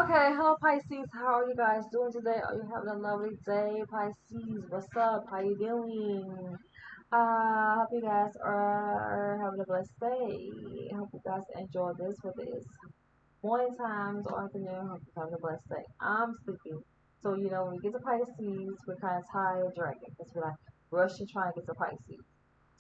Okay, hello Pisces. How are you guys doing today? Are you having a lovely day, Pisces? What's up? How you doing? Hope you guys are having a blessed day. Hope you guys enjoy this, whether it's morning times or afternoon. Hope you're having a blessed day. I'm sleepy. So, when we get to Pisces, we're kind of tired, dragging because we're like rushing trying to get to Pisces.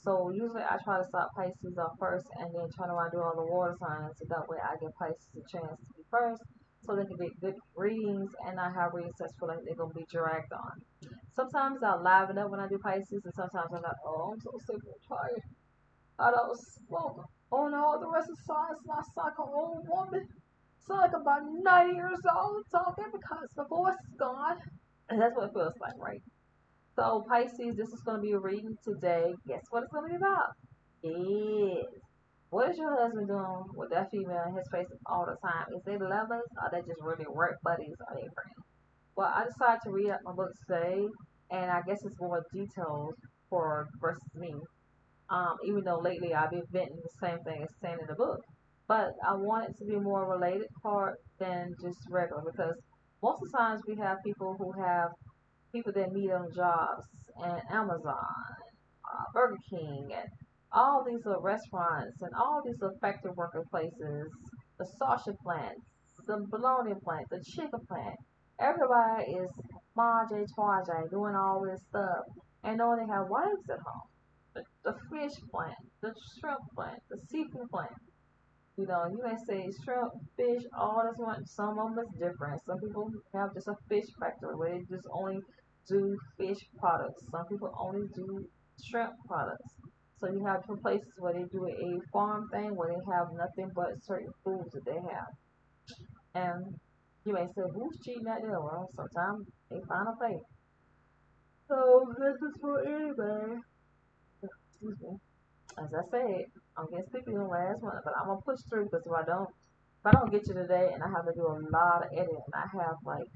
So, usually I try to start Pisces off first and then turn around and do all the water signs so that way I give Pisces a chance to be first so they can get good readings and not have readings that feel like they're going to be dragged on. Sometimes I'll liven up when I do Pisces, and sometimes I'm like, oh, I'm so sick and tired. I don't smoke. Oh no, the rest of the science not like an old woman. It's like about 90 years old talking because the voice is gone. And that's what it feels like, right? So, Pisces, this is going to be a reading today. Guess what it's going to be about? Yes. What is your husband doing with that female in his face all the time? Is they lovers? Or they just really work buddies? Or they friends? Well, I decided to read out my book today, and I guess it's more detailed for versus me. Even though lately I've been venting the same thing as saying in the book. But I want it to be more related part than just regular because most of the times we have people who have people that meet on jobs and Amazon, Burger King, and all these little restaurants and all these little factory worker places, the sausage plants, the bologna plant, the chicken plant. Everybody is maje twaje doing all this stuff and knowing they have wives at home. The fish plant, the shrimp plant, the seafood plant. You may say shrimp, fish, all this one. Some of them is different. Some people have just a fish factory where they just only do fish products. Some people only do shrimp products. So you have different places where they do a farm thing where they have nothing but certain foods that they have. And you may say, who's cheating out there? Well, sometimes they find a place. So this is for anybody. Excuse me. As I said, I'm getting sleepy on last one, but I'm gonna push through because if I don't get you today and I have to do a lot of editing, I have like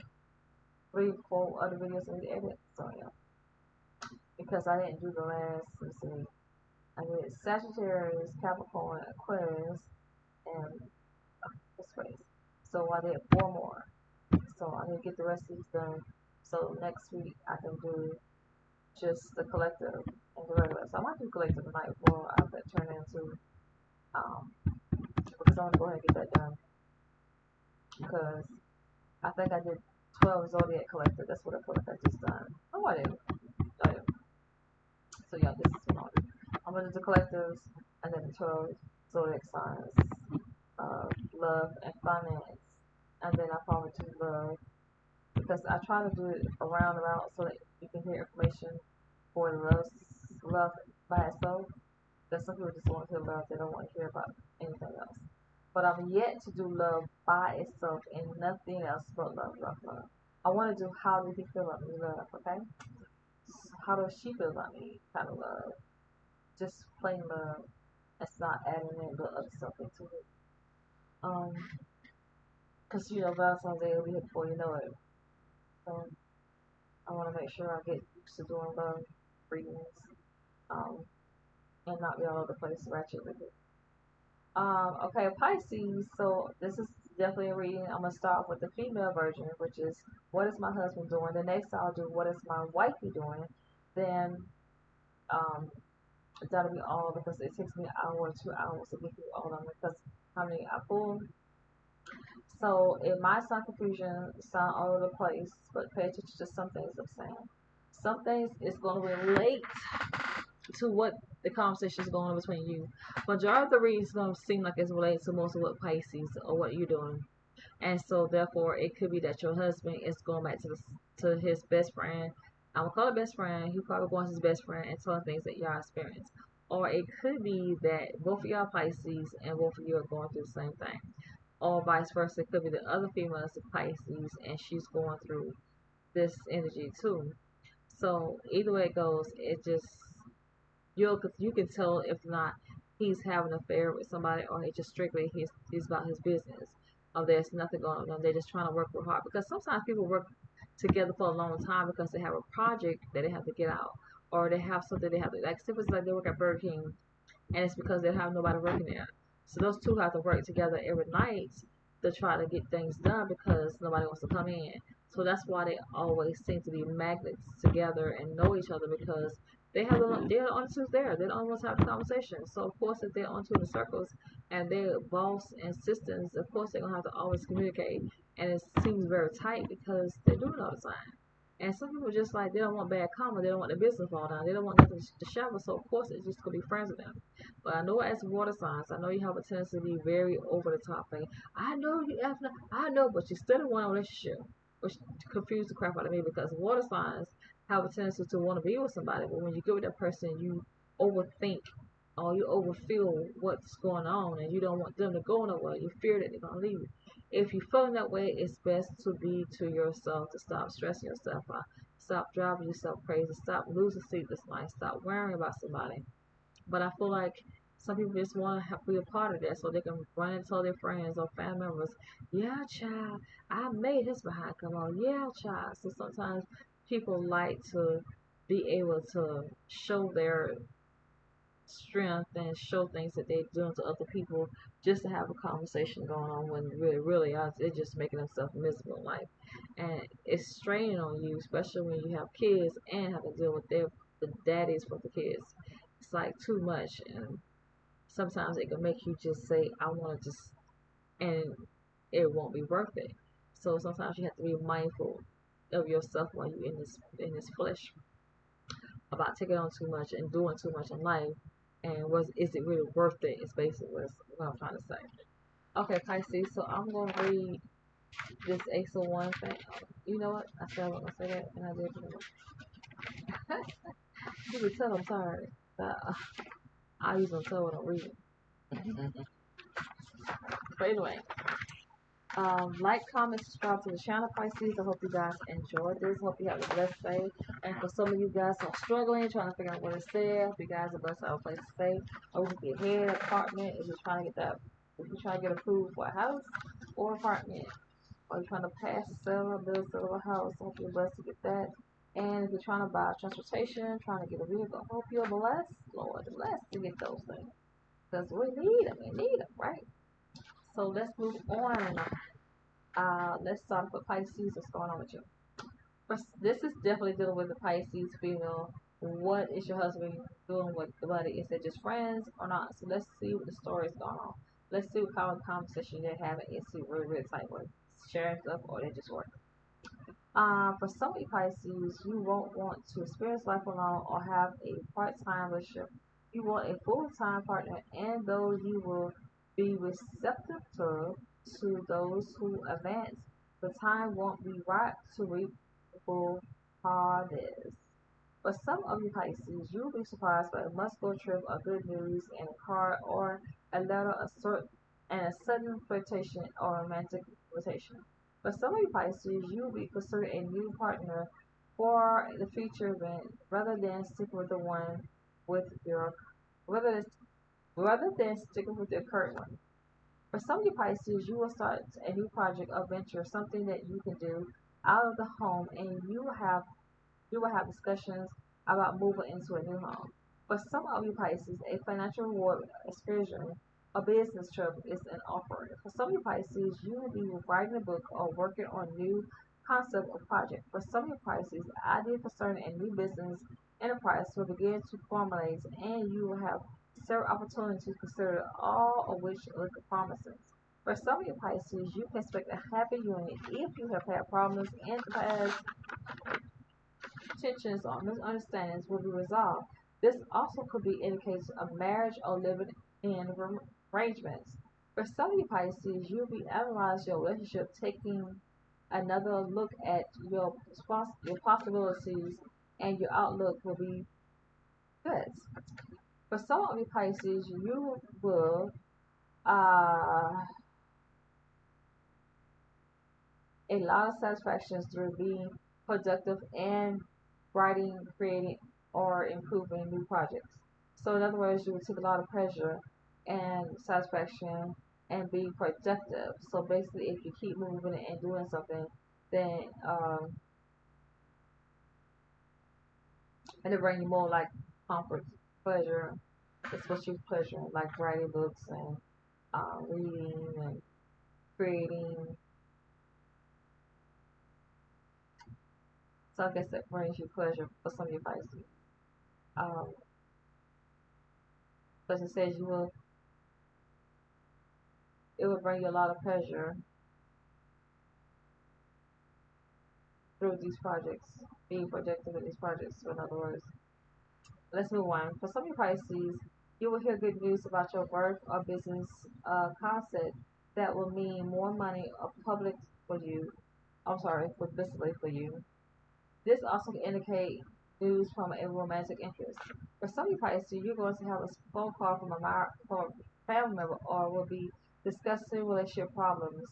3, 4 other videos I need to edit. So yeah, because I didn't do the last. Let's see, I did Sagittarius, Capricorn, Aquarius, and this race. So I did 4 more. So I need to get the rest of these done. So next week I can do just the collective and the regular. So I might do collective tonight before I turn into because I want to go ahead and get that done because I think I did 12 Zodiac Collective. That's what I feel like I just done. Oh, I did. I did. So yeah, this is what I'll do. I'm gonna do the collectives and then the 12 Zodiac signs, love and finance, and then I probably do love because I try to do it around about so that you can hear information for the love by itself. Because some people just want to hear love, they don't want to hear about anything else. But I'm yet to do love by itself and nothing else but love, love, love. I want to do how does he feel about me, love, okay? How does she feel about me, kind of love. Just plain love. It's not adding in the other stuff into it. Um, because Valentine's Day will be here before you know it. So I want to make sure I get used to doing love readings, um, and not be all over the place ratchet with it. Okay, Pisces. So this is definitely a reading. I'm gonna start with the female version, which is what is my husband doing. The next I'll do what is my wifey doing. Then um, that'll be all because it takes me an hour or 2 hours to get through all of them because how many I pull. So it might sound confusion, sound all over the place, but pay attention to some things I'm saying. Some things is going to relate to what the conversation is going on between you. Majority of the reading is going to seem like it's related to most of what Pisces or what you're doing. And so therefore it could be that your husband is going back to his best friend. I'm gonna call it best friend. He probably wants his best friend and telling things that y'all experience. Or it could be that both of y'all Pisces and both of you are going through the same thing. Or vice versa. It could be the other female is a Pisces and she's going through this energy too. So either way it goes, it just you can tell if not he's having an affair with somebody or it's just strictly he's about his business. Or there's nothing going on. They're just trying to work real hard because sometimes people work together for a long time because they have a project that they have to get out or they have something they have to like. If it's like they work at Burger King and it's because they have nobody working there. So those two have to work together every night to try to get things done because nobody wants to come in. So that's why they always seem to be magnets together and know each other because they're the only two there. They're the only ones having conversation. So of course, if they're on two in the circles and their boss and systems, of course they're gonna have to always communicate, and it seems very tight because they're doing it all the time. And some people just like they don't want bad karma, they don't want their business fall down, they don't want nothing to shadow. So of course it's just gonna be friends with them. But I know as water signs, I know you have a tendency to be very over the top. Like I know you, I know, but you still in one relationship, which confused the crap out of me because water signs have a tendency to want to be with somebody, but when you get with that person, you overthink or you overfeel what's going on, and you don't want them to go nowhere. You fear that they're gonna leave you. If you're feeling that way, it's best to be to yourself, to stop stressing yourself out, stop driving yourself crazy, stop losing sleepless nights, stop worrying about somebody. But I feel like some people just want to be a part of that so they can run and tell their friends or family members, yeah, child, I made his behind come on. Yeah, child. So sometimes people like to be able to show their strength and show things that they're doing to other people just to have a conversation going on when really they're just making themselves miserable in life. And it's straining on you, especially when you have kids and have to deal with the daddies for the kids. It's like too much, and sometimes it can make you just say, I want to just, and it won't be worth it. So sometimes you have to be mindful of yourself while you're in this flesh about taking on too much and doing too much in life, and is it really worth it? Is basically what I'm trying to say. Okay, Pisces. So I'm gonna read this Ace of One thing. You know what? I said I wasn't gonna say that, and I did. You can tell I'm tired. I usually tell what I'm reading. But anyway, like, comment, subscribe to the channel, Pisces. I hope you guys enjoyed this. Hope you have a blessed day. And for some of you guys who are struggling, trying to figure out where to stay, I hope you guys are blessed to have a place to stay. Or if you're here, apartment, if you're trying to get that, if you're trying to get approved for a house or apartment, or you're trying to pass a sale or build a sale a house, I hope you're blessed to get that. And if you're trying to buy transportation, trying to get a vehicle, I hope you're blessed, Lord, blessed to get those things. Because we need them, right? So let's move on. Let's start with Pisces. What's going on with you? First, this is definitely dealing with the Pisces female. What is your husband doing with the buddy? Is it just friends or not? So let's see what the story is going on. Let's see what kind of conversation they're having. Is he really tight with sharing stuff or they're just working? For some of you Pisces, you won't want to experience life alone or have a part-time relationship. You want a full-time partner, and though you will be receptive to those who advance, the time won't be right to reap the full harvest. For some of you Pisces, you'll be surprised by a must-go trip of good news in a card or a letter and a sudden flirtation or romantic invitation. For some of you Pisces, you'll be pursuing a new partner for the future event rather than sticking with the one with your rather rather than sticking with your current one. For some of you Pisces, you will start a new project or venture, something that you can do out of the home, and you will have discussions about moving into a new home. For some of you Pisces, a financial reward, excursion, a business trip is an offer. For some of you Pisces, you will be writing a book or working on a new concept or project. For some of you Pisces, ideas concerning a new business enterprise will begin to formulate, and you will have several opportunities to consider, all of which look promising. For some of you Pisces, you can expect a happy union if you have had problems in the past. Tensions or misunderstandings will be resolved. This also could be indications of marriage or living in arrangements. For some of you Pisces, you'll be analyzing your relationship, taking another look at your possibilities, and your outlook will be good. For some of you Pisces, you will uh, a lot of satisfactions through being productive and writing, creating, or improving new projects. So, in other words, you will take a lot of pleasure and satisfaction and being productive. So, basically, if you keep moving and doing something, then and it bring you more like comfort, pleasure, especially pleasure, like writing books and reading and creating. So I guess that brings you pleasure for some of your Pisces. Um, because it says it will bring you a lot of pleasure through these projects, being projected with these projects. So in other words, let's move on. For some of your Pisces, you will hear good news about your work or business concept that will mean more money or public for you. I'm sorry, for basically for you. This also can indicate news from a romantic interest. For some of you Pisces, you're going to have a phone call from a family member or will be discussing relationship problems.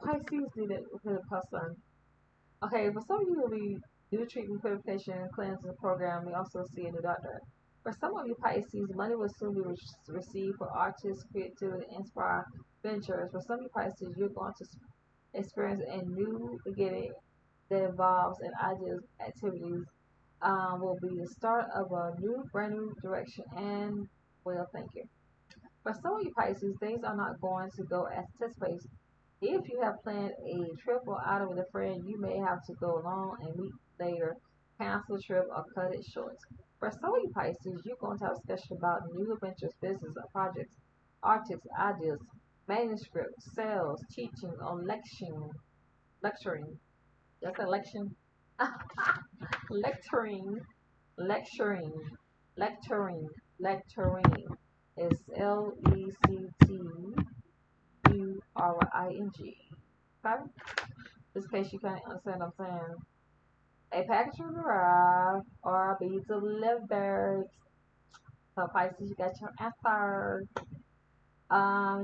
Pisces did it with the person. Okay, for some of you, will be new treatment, purification, cleansing program. We also see a new doctor. For some of you Pisces, money will soon be received for artists, creativity, inspire ventures. For some of you Pisces, you're going to experience a new beginning that involves and ideas activities will be the start of a new brand new direction and well thank you. For some of you Pisces, things are not going to go as anticipated. If you have planned a trip or outing with a friend, you may have to go along and meet later, cancel the trip or cut it short. For some of you Pisces, you're going to have a discussion about new adventures, business or projects, artists, ideas, manuscripts, sales, teaching, or lecturing. That's election. lecturing, lecturing, lecturing is Lecturing. Okay? Just in case you can't understand what I'm saying. A package will arrive or be delivered. So Pisces, you got your answer.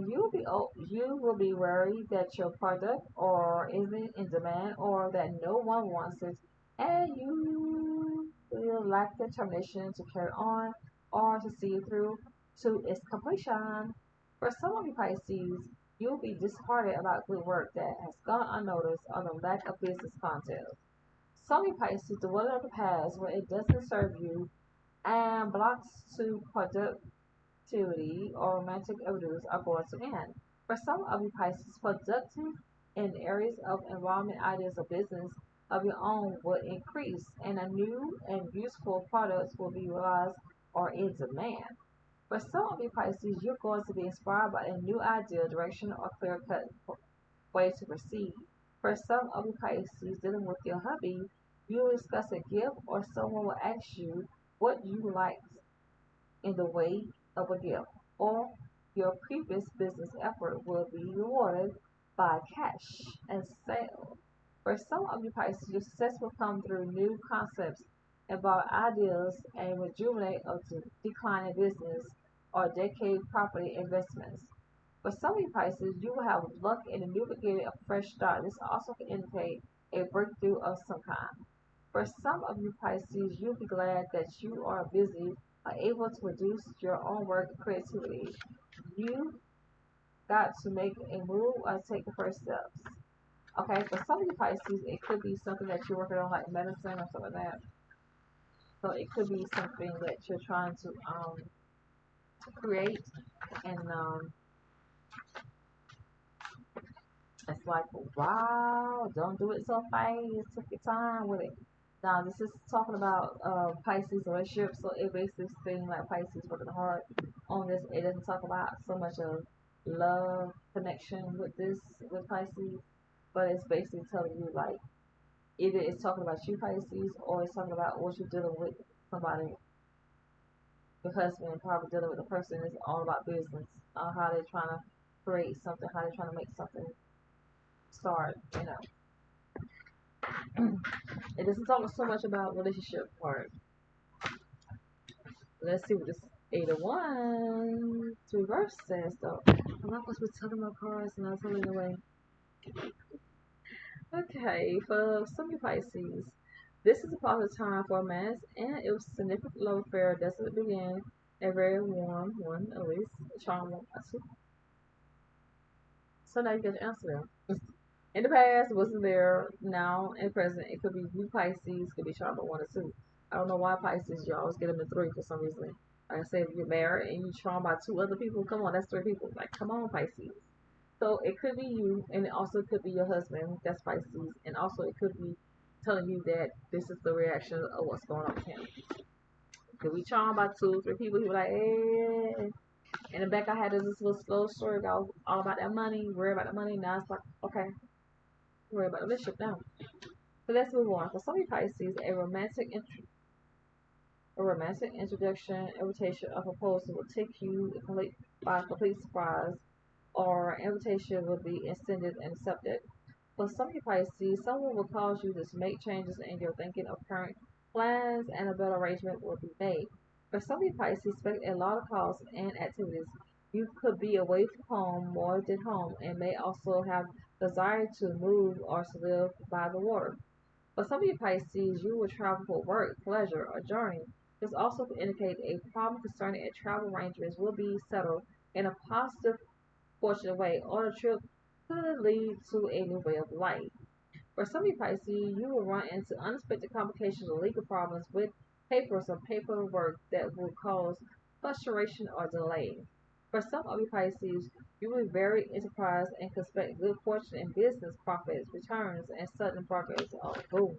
You will be worried that your product or isn't in demand or that no one wants it, and you will lack determination to carry on or to see it through to its completion. For some of you Pisces, you'll be disheartened about good work that has gone unnoticed or the lack of business content. Some of you Pisces, the one of the past where it doesn't serve you and blocks to productivity or romantic avenues are going to end. For some of you Pisces, productive in areas of environment, ideas, or business of your own will increase, and a new and useful products will be realized or in demand. For some of you Pisces, you're going to be inspired by a new idea, direction, or clear-cut way to proceed. For some of you Pisces dealing with your hubby, you will discuss a gift, or someone will ask you what you like in the way of a gift, or your previous business effort will be rewarded by cash and sale. For some of you Pisces, your success will come through new concepts about ideas and rejuvenate of declining business or decade property investments. For some of you Pisces, you will have luck in a new beginning, a fresh start. This also can indicate a breakthrough of some kind. For some of you Pisces, you'll be glad that you are busy, are able to produce your own work and creativity. You got to make a move or take the first steps. Okay, for some of you Pisces, it could be something that you're working on, like medicine or something like that. So it could be something that you're trying to create, and it's like, wow, don't do it so fast. Take your time with it. Now, this is talking about Pisces relationship, so it basically seems like Pisces working hard on this. It doesn't talk about so much of love connection with this with Pisces, but it's basically telling you like either it's talking about you Pisces or it's talking about what you're dealing with somebody, your husband, probably dealing with a person that's all about business, how they're trying to create something, how they're trying to make something start. It doesn't talk so much about relationship part. Let's see what this 801 to reverse says though. I'm not supposed to be telling my cards and I'm telling away. Okay, for some of Pisces, this is a positive time for a mass and it was significant love affair that's at the beginning. A very warm one, at least. Charm one. So now you get your answer there. In the past, it wasn't there. Now, in the present, it could be you Pisces, could be Charlotte 1 or 2. I don't know why Pisces, you always get them in 3 for some reason. Like I said, if you're married and you're charmed by two other people, come on, that's three people. Like, come on, Pisces. So it could be you, and it also could be your husband. That's Pisces, and also it could be telling you that this is the reaction of what's going on with him. Could be charmed by two, three people who are like, eh. In the back, I had this little slow story about all about that money, worry about the money. Now it's like, okay, worry about the relationship now. So let's move on. For some of you Pisces, a romantic introduction, invitation, or proposal will take you by complete surprise, or invitation will be extended and accepted. For some of you Pisces, someone will cause you to make changes in your thinking of current plans, and a better arrangement will be made. For some of you Pisces, expect a lot of calls and activities. You could be away from home more than home, and may also have desire to move or to live by the water. For some of you Pisces, you will travel for work, pleasure, or journey. This also could indicate a problem concerning a travel arrangements will be settled in a positive, fortunate way, or the trip could lead to a new way of life. For some of you Pisces, you will run into unexpected complications or legal problems with papers or paperwork that will cause frustration or delay. For some of you Pisces, you will be very enterprise and expect good fortune in business, profits, returns, and sudden progress. Oh, boom.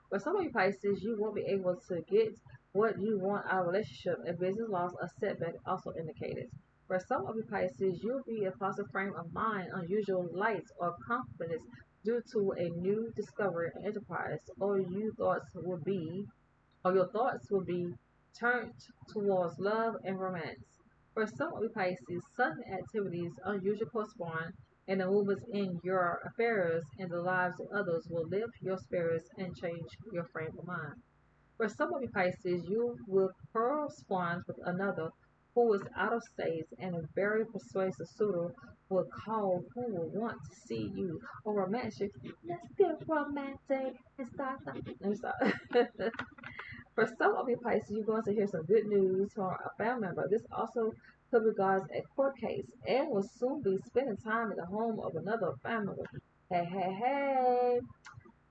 For some of you Pisces, you won't be able to get what you want out of a relationship. A business loss or setback also indicated. For some of you Pisces, you'll be in a positive frame of mind, unusual lights or confidence due to a new discovery or enterprise, or your thoughts will be turned towards love and romance. For some of you Pisces, sudden activities, unusual correspond, and the movements in your affairs and the lives of others will lift your spirits and change your frame of mind. For some of you Pisces, you will correspond with another who is out of state, and a very persuasive suitor will call who will want to see you or romantic. Let's get romantic and start. Let me stop. For some of you Pisces, you're going to hear some good news from a family member. This also could regard a court case and will soon be spending time at the home of another family member. Hey, hey, hey.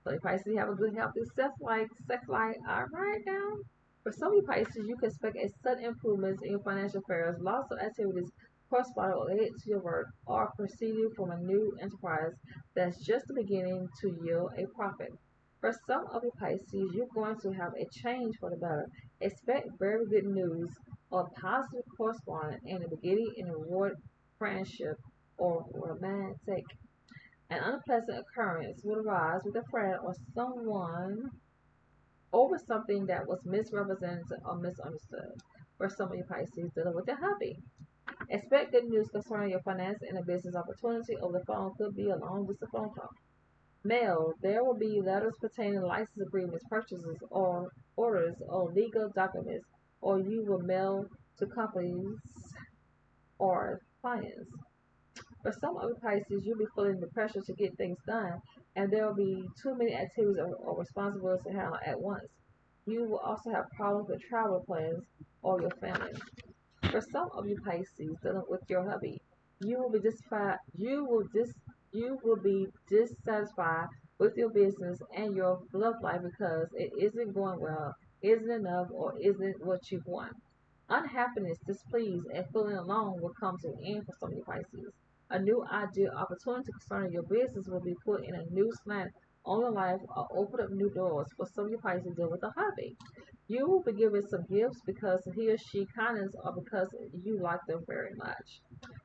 So you Pisces have a good, healthy sex life. All right now. For some of you Pisces, you can expect a sudden improvements in your financial affairs. Lots of activities corresponding related to your work or proceeding from a new enterprise that's just beginning to yield a profit. For some of you Pisces, you're going to have a change for the better. Expect very good news or positive correspondence in the beginning and reward friendship or romantic. An unpleasant occurrence will arise with a friend or someone over something that was misrepresented or misunderstood. For some of you Pisces, dealing with your hobby. Expect good news concerning your finance and a business opportunity over the phone. Could be a long distance phone call. Mail. There will be letters pertaining to license agreements, purchases, or orders, or legal documents, or you will mail to companies or clients. For some other Pisces, you'll be feeling the pressure to get things done, and there will be too many activities or responsibilities to handle at once. You will also have problems with travel plans or your family. For some of you Pisces dealing with your hubby, you will be dissatisfied. You will be dissatisfied with your business and your love life because it isn't going well, isn't enough, or isn't what you want. Unhappiness, displeased, and feeling alone will come to an end for some of you Pisces. A new idea, opportunity concerning your business will be put in a new slant on your life or open up new doors for some of you Pisces deal with a hobby. You will be given some gifts because he or she kindness or because you like them very much.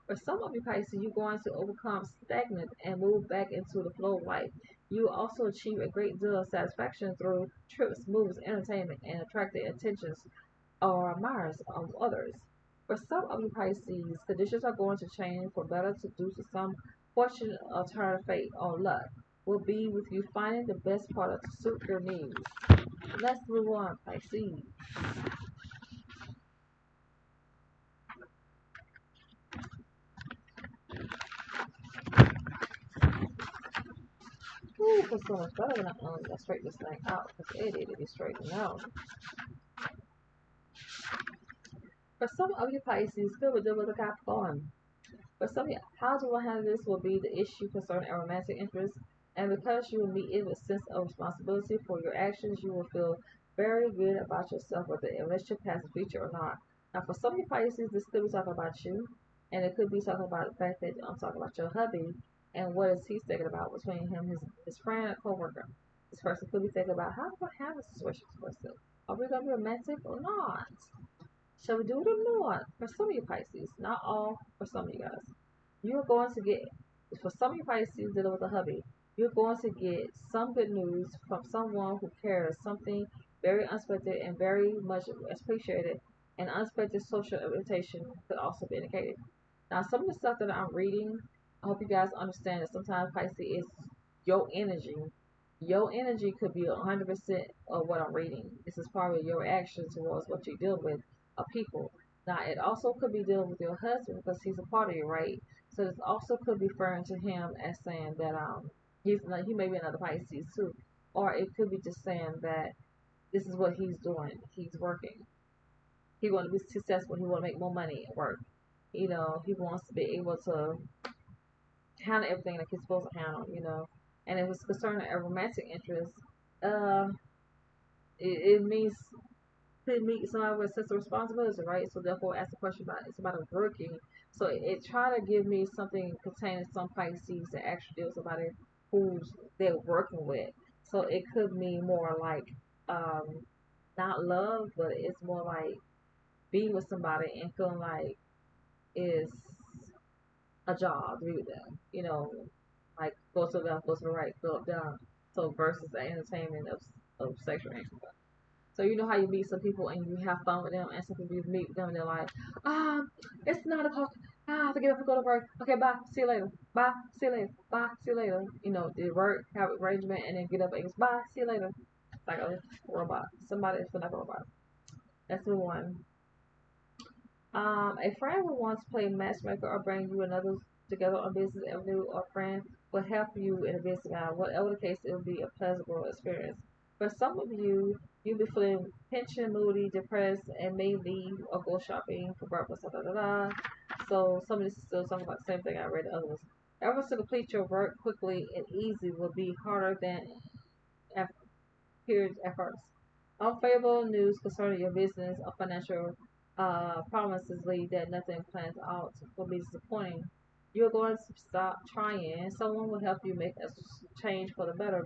For some of you Pisces, you're going to overcome stagnant and move back into the flow of life. You will also achieve a great deal of satisfaction through trips, moves, entertainment, and attract the attentions or admirers of others. For some of you Pisces, conditions are going to change for better to due to some fortune or turn of fate or luck will be with you finding the best product to suit your needs. Let's move on, Pisces. Ooh, it's so much better when I straighten this thing out because it needed to be straightened out. For some of you Pisces, feel the devil with a Capricorn. For some of you, how to handle this will be the issue concerning a romantic interest, and because you will meet it with a sense of responsibility for your actions, you will feel very good about yourself, whether the relationship has a future or not. Now, for some of you Pisces, this could be talking about you, and it could be talking about the fact that I'm talking about your hubby and what is he thinking about between him, his friend, and coworker. This person could be thinking about how do I have a situation with this person? Are we gonna be romantic or not? Shall we do it or not? For some of you Pisces, not all, for some of you guys. You're going to get, for some of you Pisces dealing with a hubby, you're going to get some good news from someone who cares, something very unexpected and very much appreciated. And unexpected social invitation could also be indicated. Now, some of the stuff that I'm reading, I hope you guys understand that sometimes Pisces is your energy. Your energy could be 100% of what I'm reading. This is probably your action towards what you're dealing with, people. Now, it also could be dealing with your husband because he's a part of you, right? So this also could be referring to him as saying that he's like he may be another Pisces too, or it could be just saying that this is what he's doing. He's working. He want to be successful. He want to make more money at work. He wants to be able to handle everything like he's supposed to handle. And if it's concerning a romantic interest, uh, it means to meet somebody with a sense of responsibility, right? So therefore, ask the question about it's about working. So it try to give me something containing some Pisces that actually deals with somebody who's they're working with. So it could mean more like um, not love, but it's more like being with somebody and feeling like it's a job to be with them. Like go to the left, go to the right, go up down. So versus the entertainment of sexual activity. So you know how you meet some people and you have fun with them, and some people you meet with them and they're like, it's 9 o'clock. I have to get up and go to work. Okay, bye. See you later. Bye. See you later. Bye. See you later. They work, have arrangement, and then get up and goes, bye. See you later. Like a robot. Somebody is like a robot. That's the one. A friend who wants to play matchmaker or bring you another together on business avenue or friend will help you in a business matter. Whatever the case, it will be a pleasurable experience. For some of you, you'll be feeling pension, moody, depressed, and may leave or go shopping for breakfast. Da, da, da, da. So some of this is still talking about the same thing I read the others. Efforts to complete your work quickly and easy will be harder than periods at first. Unfavorable news concerning your business or financial promises lead that nothing plans out will be disappointing. You're going to stop trying. Someone will help you make a change for the better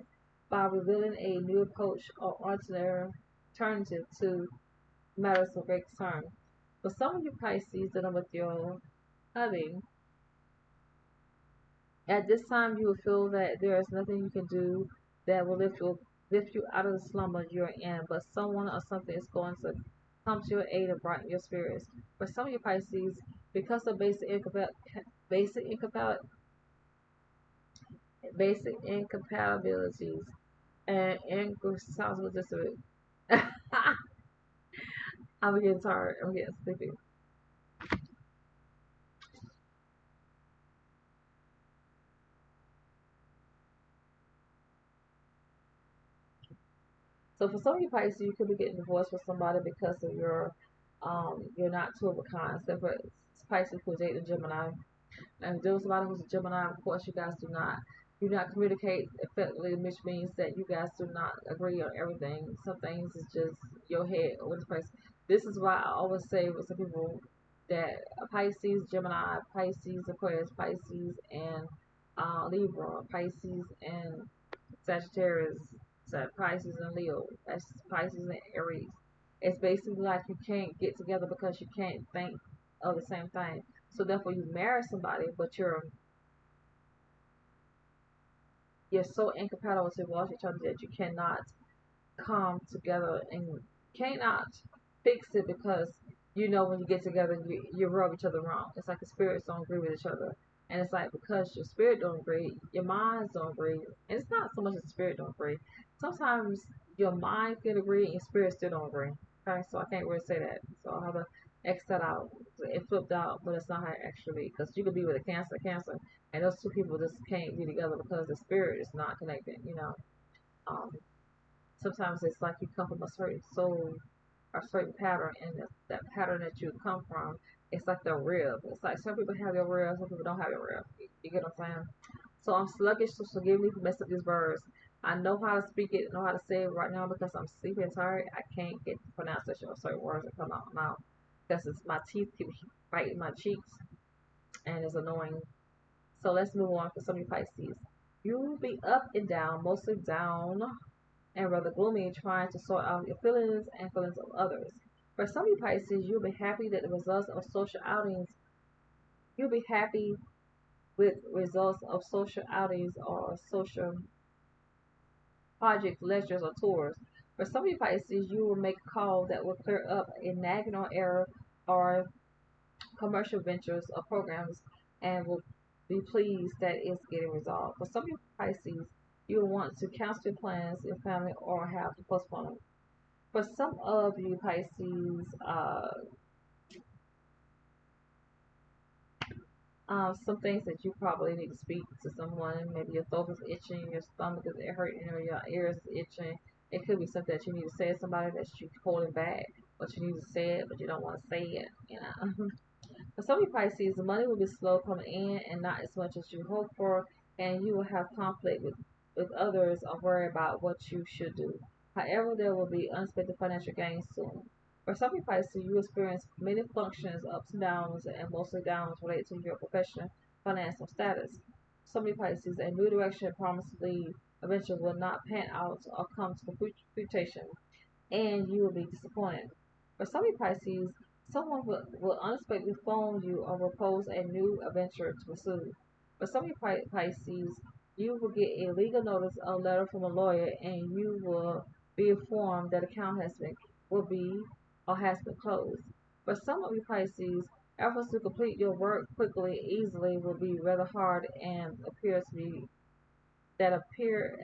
by revealing a new approach or alternative to matters of great concern. For some of you Pisces dealing with your hubby, at this time, you will feel that there is nothing you can do that will lift you out of the slumber you're in, but someone or something is going to come to your aid and brighten your spirits. For some of you Pisces, because of basic incompatibilities basic incompatibilities and incompatibilities, I'm getting tired. I'm getting sleepy. So for some of you Pisces, you could be getting divorced from somebody because of you're not two of a kind. So for Pisces who's dating Gemini, and there was somebody who's a Gemini, of course, you guys do not communicate effectively, which means that you guys do not agree on everything. Some things is just your head over the person. This is why I always say with some people that Pisces, Gemini, Pisces, Aquarius, Pisces, and Libra, Pisces, and Sagittarius, Pisces, and Leo. That's Pisces and Aries. It's basically like you can't get together because you can't think of the same thing. So therefore, you marry somebody, but you're so incompatible towards each other that you cannot come together and cannot fix it because when you get together you rub each other wrong. It's like the spirits don't agree with each other. And it's like because your spirit don't agree, your minds don't agree. And it's not so much the spirit don't agree. Sometimes your mind can agree and your spirit still don't agree. Okay, so I can't really say that. So I'll have to X that out. It flipped out, but it's not how it actually because you could be with a cancer, and those two people just can't be together because the spirit is not connected. Um, Sometimes it's like you come from a certain soul or certain pattern, and that pattern that you come from, it's like the rib. It's like some people have your rib, some people don't have your rib. You get what I'm saying? So I'm sluggish, so forgive me for messing up these words. I know how to speak it, know how to say it right now because I'm sleepy and tired. I can't get the pronunciation of certain words that come out of my mouth because it's my teeth keep biting my cheeks and it's annoying. So let's move on for some of you Pisces. You will be up and down, mostly down and rather gloomy, trying to sort out your feelings and feelings of others. For some of you Pisces, you'll be happy that the results of social outings. You'll be happy with results of social outings or social projects, lectures, or tours. For some of you Pisces, you will make a call that will clear up a nagging or error or commercial ventures or programs and will be pleased that it's getting resolved. For some of you Pisces, you will want to cancel your plans, your family, or have to postpone them. For some of you Pisces, some things that you probably need to speak to someone. Maybe your throat is itching, your stomach is hurting, or your ears is itching. It could be something that you need to say to somebody that you're holding back, but you need to say it, but you don't want to say it. You know. For some of you Pisces, the money will be slow coming in and not as much as you hope for, and you will have conflict with others or worry about what you should do. However, there will be unexpected financial gains soon. For some of you Pisces, you experience many functions, ups and downs, and mostly downs related to your professional financial status. Some of you Pisces, a new direction promised to lead eventually will not pan out or come to fruition and you will be disappointed. For some of you Pisces, someone will unexpectedly phone you or propose a new adventure to pursue. For some of you Pisces, you will get a legal notice or letter from a lawyer and you will be informed that account will be or has been closed. For some of you Pisces, efforts to complete your work quickly, easily will be rather hard and appear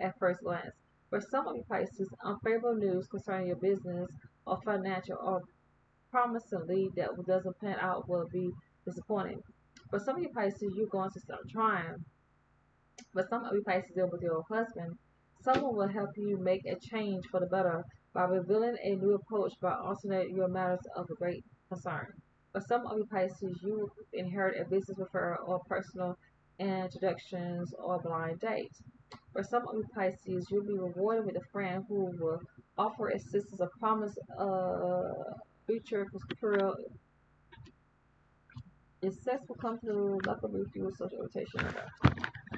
at first glance. For some of you Pisces, unfavorable news concerning your business or financial or promising lead that doesn't pan out will be disappointing. For some of you Pisces, you're going to start trying. For some of you Pisces deal with your husband, someone will help you make a change for the better by revealing a new approach by alternating your matters of great concern. For some of you Pisces, you will inherit a business referral or personal introductions or blind date. For some of you Pisces, you'll be rewarded with a friend who will offer assistance or promise future career. If sex will come through, luck will be fuel, social rotation.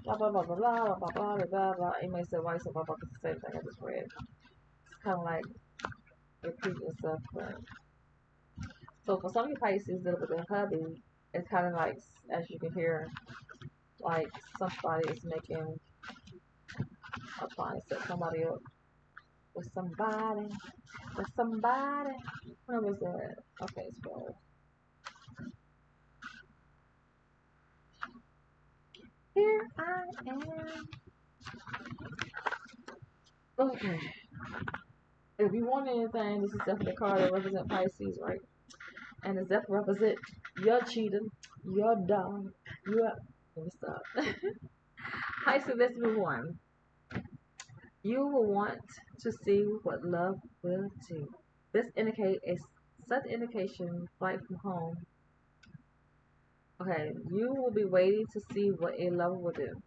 Blah blah blah blah blah blah blah blah blah blah. You may say why you said blah blah, it's the same thing I just read. It's kind of like repeating stuff. But so for some of you Pisces that with their hubby, it's kind of like as you can hear, like somebody is making or trying to set somebody up with somebody. With somebody. Where was that? Okay, so here I am. Okay. If you want anything, this is definitely a card that represents Pisces, right? And it's definitely represent your cheating, your dog, your. Let me stop. Pisces, let's move on. You will want to see what love will do. This indicate a such indication flight from home. Okay, you will be waiting to see what a lover will do.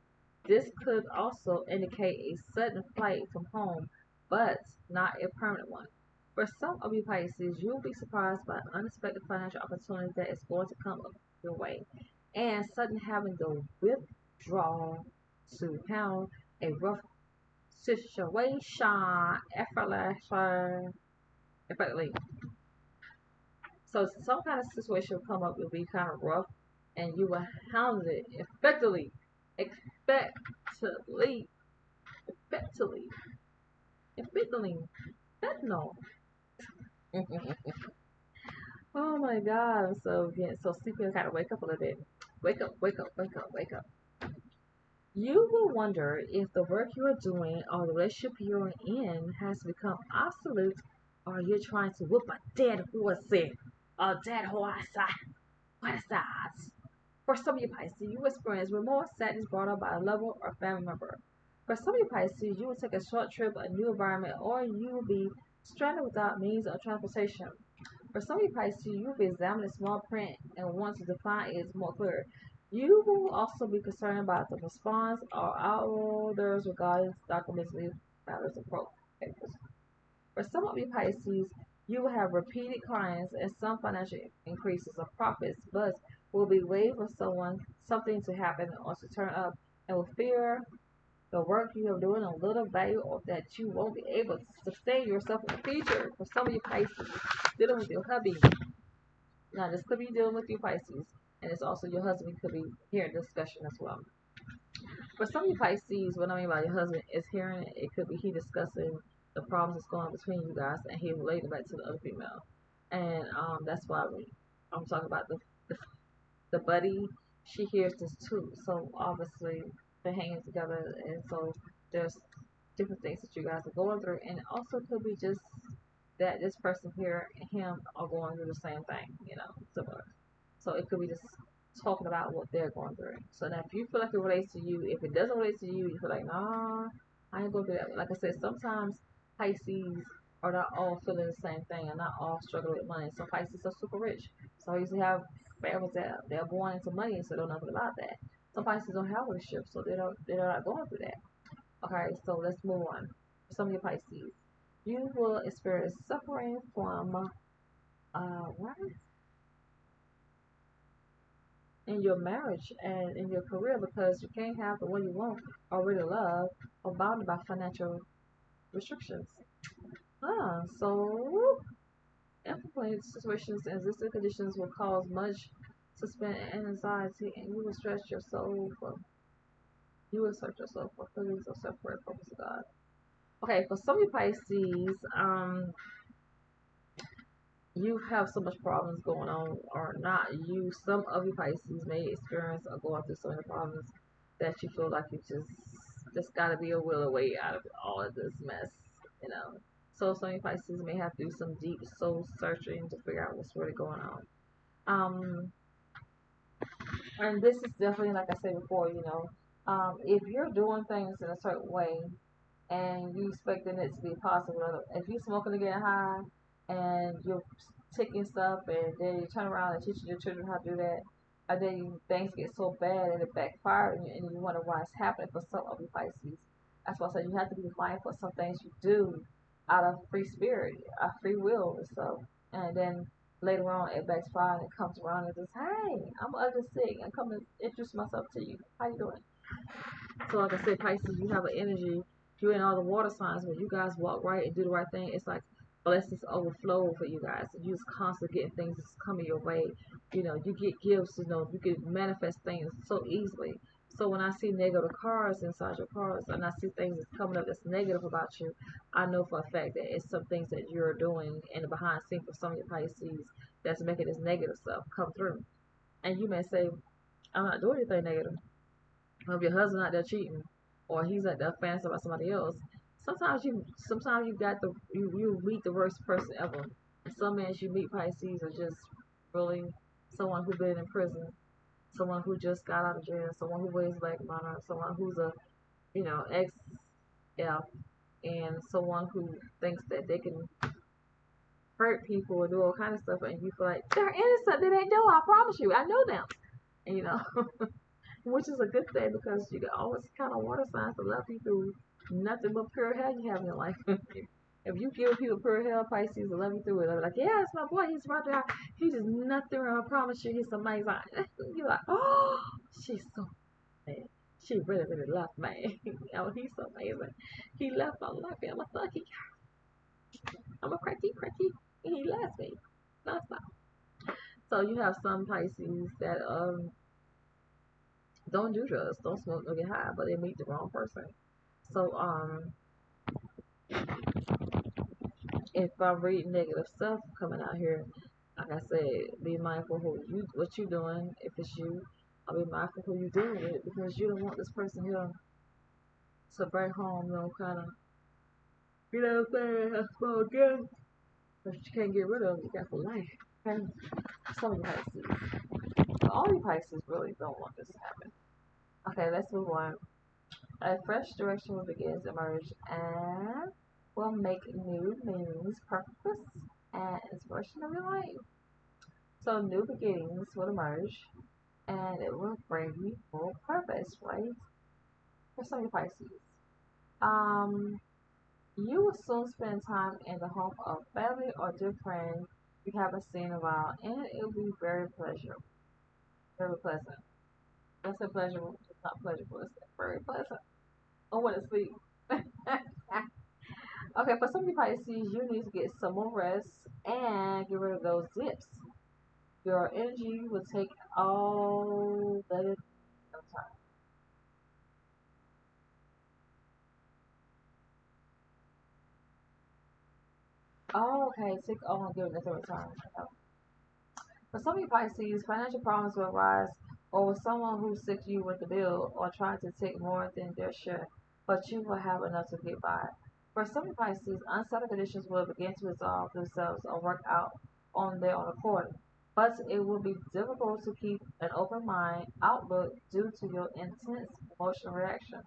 This could also indicate a sudden flight from home, but not a permanent one. For some of you Pisces, you'll be surprised by an unexpected financial opportunity that is going to come up your way, and sudden having to withdraw to handle a rough situation effortlessly. So some kind of situation will come up, will be kind of rough, and you will handle it effectively, effectively, effectively, effectively. No. Oh my God, I'm so getting so sleepy. I gotta wake up a little bit. Wake up, wake up, wake up, wake up. You will wonder if the work you are doing or the relationship you're in has become obsolete, or you're trying to whoop a dead horse, a dead horse. What is that? For some of you Pisces, you experience remorse, sadness brought up by a lover or family member. For some of you Pisces, you will take a short trip, a new environment, or you will be stranded without means of transportation. For some of you Pisces, you will be examining small print and want to define it more clear. You will also be concerned about the response or folders, regardless documents, matters, and papers. For some of you Pisces, you will have repeated clients and some financial increases or profits, but will be waiting for something to happen or to turn up, and will fear the work you are doing a little value or that you won't be able to sustain yourself in the future. For some of you Pisces, dealing with your hubby. Now this could be dealing with you Pisces, and it's also your husband could be hearing discussion as well. For some of you Pisces, what I mean by your husband is hearing it, it could be he discussing the problems that's going on between you guys, and he relating back to the other female, and that's why I'm talking about the buddy. She hears this too, so obviously they're hanging together, and so there's different things that you guys are going through, and it also could be just that this person here and him are going through the same thing, similar. So it could be just talking about what they're going through. So now if you feel like it relates to you, if it doesn't relate to you, you feel like, nah, I ain't going to do that. Like I said, sometimes Pisces are not all feeling the same thing and not all struggling with money. Some Pisces are super rich. So I usually have families that they're born into money and so they don't know nothing about that. Some Pisces don't have relationships, so they're not going through that. Okay, so let's move on. Some of your Pisces, you will experience suffering from what? In your marriage and in your career because you can't have the one you want or really love or bounded by financial restrictions. So influent situations and existing conditions will cause much suspense and anxiety, and you will search yourself for feelings of separate focus of God. Okay, for some of you Pisces, you have so much problems going on, or not you, some of you Pisces may experience or go through so many problems that you feel like you just gotta be a will away out of all of this mess, you know. So some of you Pisces may have to do some deep soul searching to figure out what's really going on. And this is definitely, like I said before, if you're doing things in a certain way and you expecting it to be possible. If you're smoking to get high and you're taking stuff and then you turn around and teaching your children how to do that, and then things get so bad and it backfires and you wonder why it's happening for some of you Pisces. That's why I said you have to be mindful of some things you do out of free spirit, free will and stuff. And then later on it backfires and it comes around and says, hey, I'm ugly sick. I'm coming to introduce myself to you. How you doing? So like I said, Pisces, you have an energy. You're in all the water signs. When you guys walk right and do the right thing, it's like blessings overflow for you guys. You just constantly getting things that's coming your way. You get gifts. You can manifest things so easily. So when I see negative cards inside your cards, and I see things that's coming up that's negative about you, I know for a fact that it's some things that you're doing in the behind the scenes for some of your Pisces that's making this negative stuff come through. And you may say, I'm not doing anything negative. Or if your husband out there cheating, or he's out there fantasizing about somebody else, sometimes you meet the worst person ever. And some men you meet Pisces are just really someone who's been in prison, someone who just got out of jail, someone who weighs black money, someone who's a ex F, and someone who thinks that they can hurt people or do all kind of stuff, and you feel like they're innocent, they didn't know. I promise you, I know them, and which is a good thing because you can always count on water signs to love you through nothing but pure hell you have in your life. If you give people pure hell, Pisces will love you through it. They're like, yeah, it's my boy. He's right there. He's just nothing wrong. I promise you, he's amazing. You're like, oh, she's so bad. She really, really loved me. Oh, he's so amazing. He left my life. I'm a sucky. I'm a cracky. And he loves me. No, it's not. So you have some Pisces that don't do drugs, don't smoke, don't get high, but they meet the wrong person. So if I read negative stuff coming out here, like I said, be mindful what you doing. If it's you, I'll be mindful who you dealing with because you don't want this person here to bring home no kind of, what I'm saying, a small gift that you can't get rid of. You got for life. Okay, some of you Pisces, but all you Pisces really don't want this to happen. Okay, let's move on. A fresh direction will begin to emerge and will make new meanings, purpose, and inspiration of your life. So new beginnings will emerge and it will bring you full purpose, right? For some of you Pisces, um, you will soon spend time in the home of family or dear friends you haven't seen in a while, and it will be very pleasurable, very pleasant. Let's say pleasurable, it's not pleasurable, it's very pleasant. I want to sleep. Okay, for some of you Pisces, you need to get some more rest and get rid of those dips. Your energy will take all the time. Oh, okay, take all and give it a time. For some of you Pisces, financial problems will arise or with someone who sick you with the bill or trying to take more than their share, but you will have enough to get by. For some of you Pisces, unsettled conditions will begin to resolve themselves or work out on their own accord, but it will be difficult to keep an open mind outlook due to your intense emotional reaction.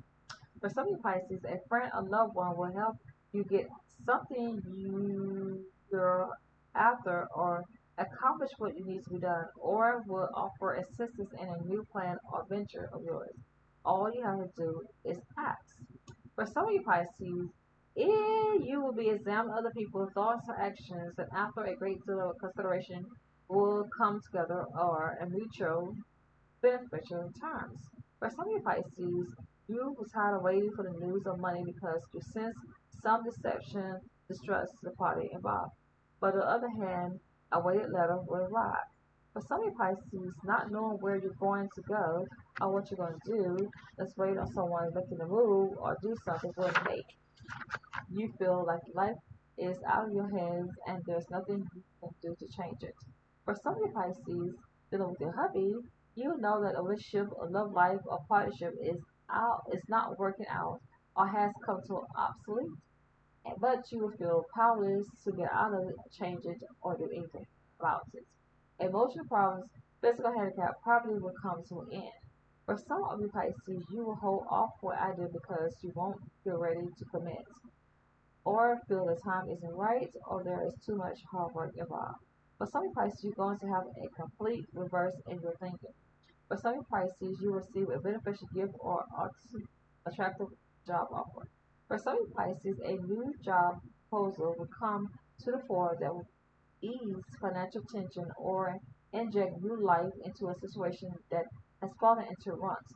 For some of you Pisces, a friend or loved one will help you get something you're after or accomplish what you need to be done, or will offer assistance in a new plan or venture of yours. All you have to do is ask. For some of you Pisces, you will be examining other people's thoughts or actions, and after a great deal of consideration, will come together or a mutual beneficial terms. For some of you Pisces, you was tired of waiting for the news of money because you sense some deception, distrust the party involved. But on the other hand, a weighted letter will arrive. For some of you Pisces, not knowing where you're going to go or what you're going to do, let's wait on someone making a move or do something will make you feel like life is out of your hands and there's nothing you can do to change it. For some of you Pisces dealing with your hubby, you know that a relationship, a love life, or partnership is not working out or has come to an obsolete, but you will feel powerless to get out of it, change it, or do anything about it. Emotional problems, physical handicap probably will come to an end. For some of you Pisces, you will hold off for an idea because you won't feel ready to commit or feel the time isn't right or there is too much hard work involved. For some Pisces, you're going to have a complete reverse in your thinking. For some Pisces, you receive a beneficial gift or attractive job offer. For some Pisces, a new job proposal will come to the fore that will ease financial tension or inject new life into a situation that has fallen into ruts.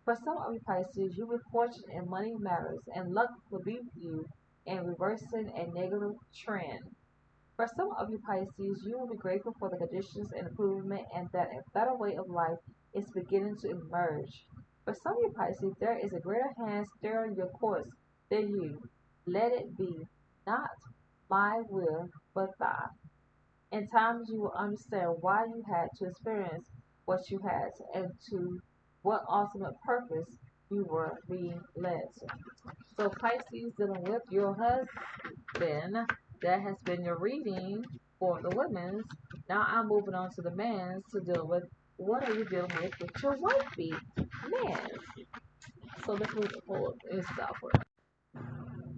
For some of you Pisces, you will be fortunate in money matters, and luck will be with you in reversing a negative trend. For some of you Pisces, you will be grateful for the conditions and improvement, and that a better way of life is beginning to emerge. For some of you Pisces, there is a greater hand steering your course than you. Let it be not my will, but thy. In times you will understand why you had to experience what you had and to what ultimate purpose you were being led to. So Pisces dealing with your husband, that has been your reading for the women's. Now I'm moving on to the men's to deal with what are you dealing with your wifey, man. So let's move it forward and southward.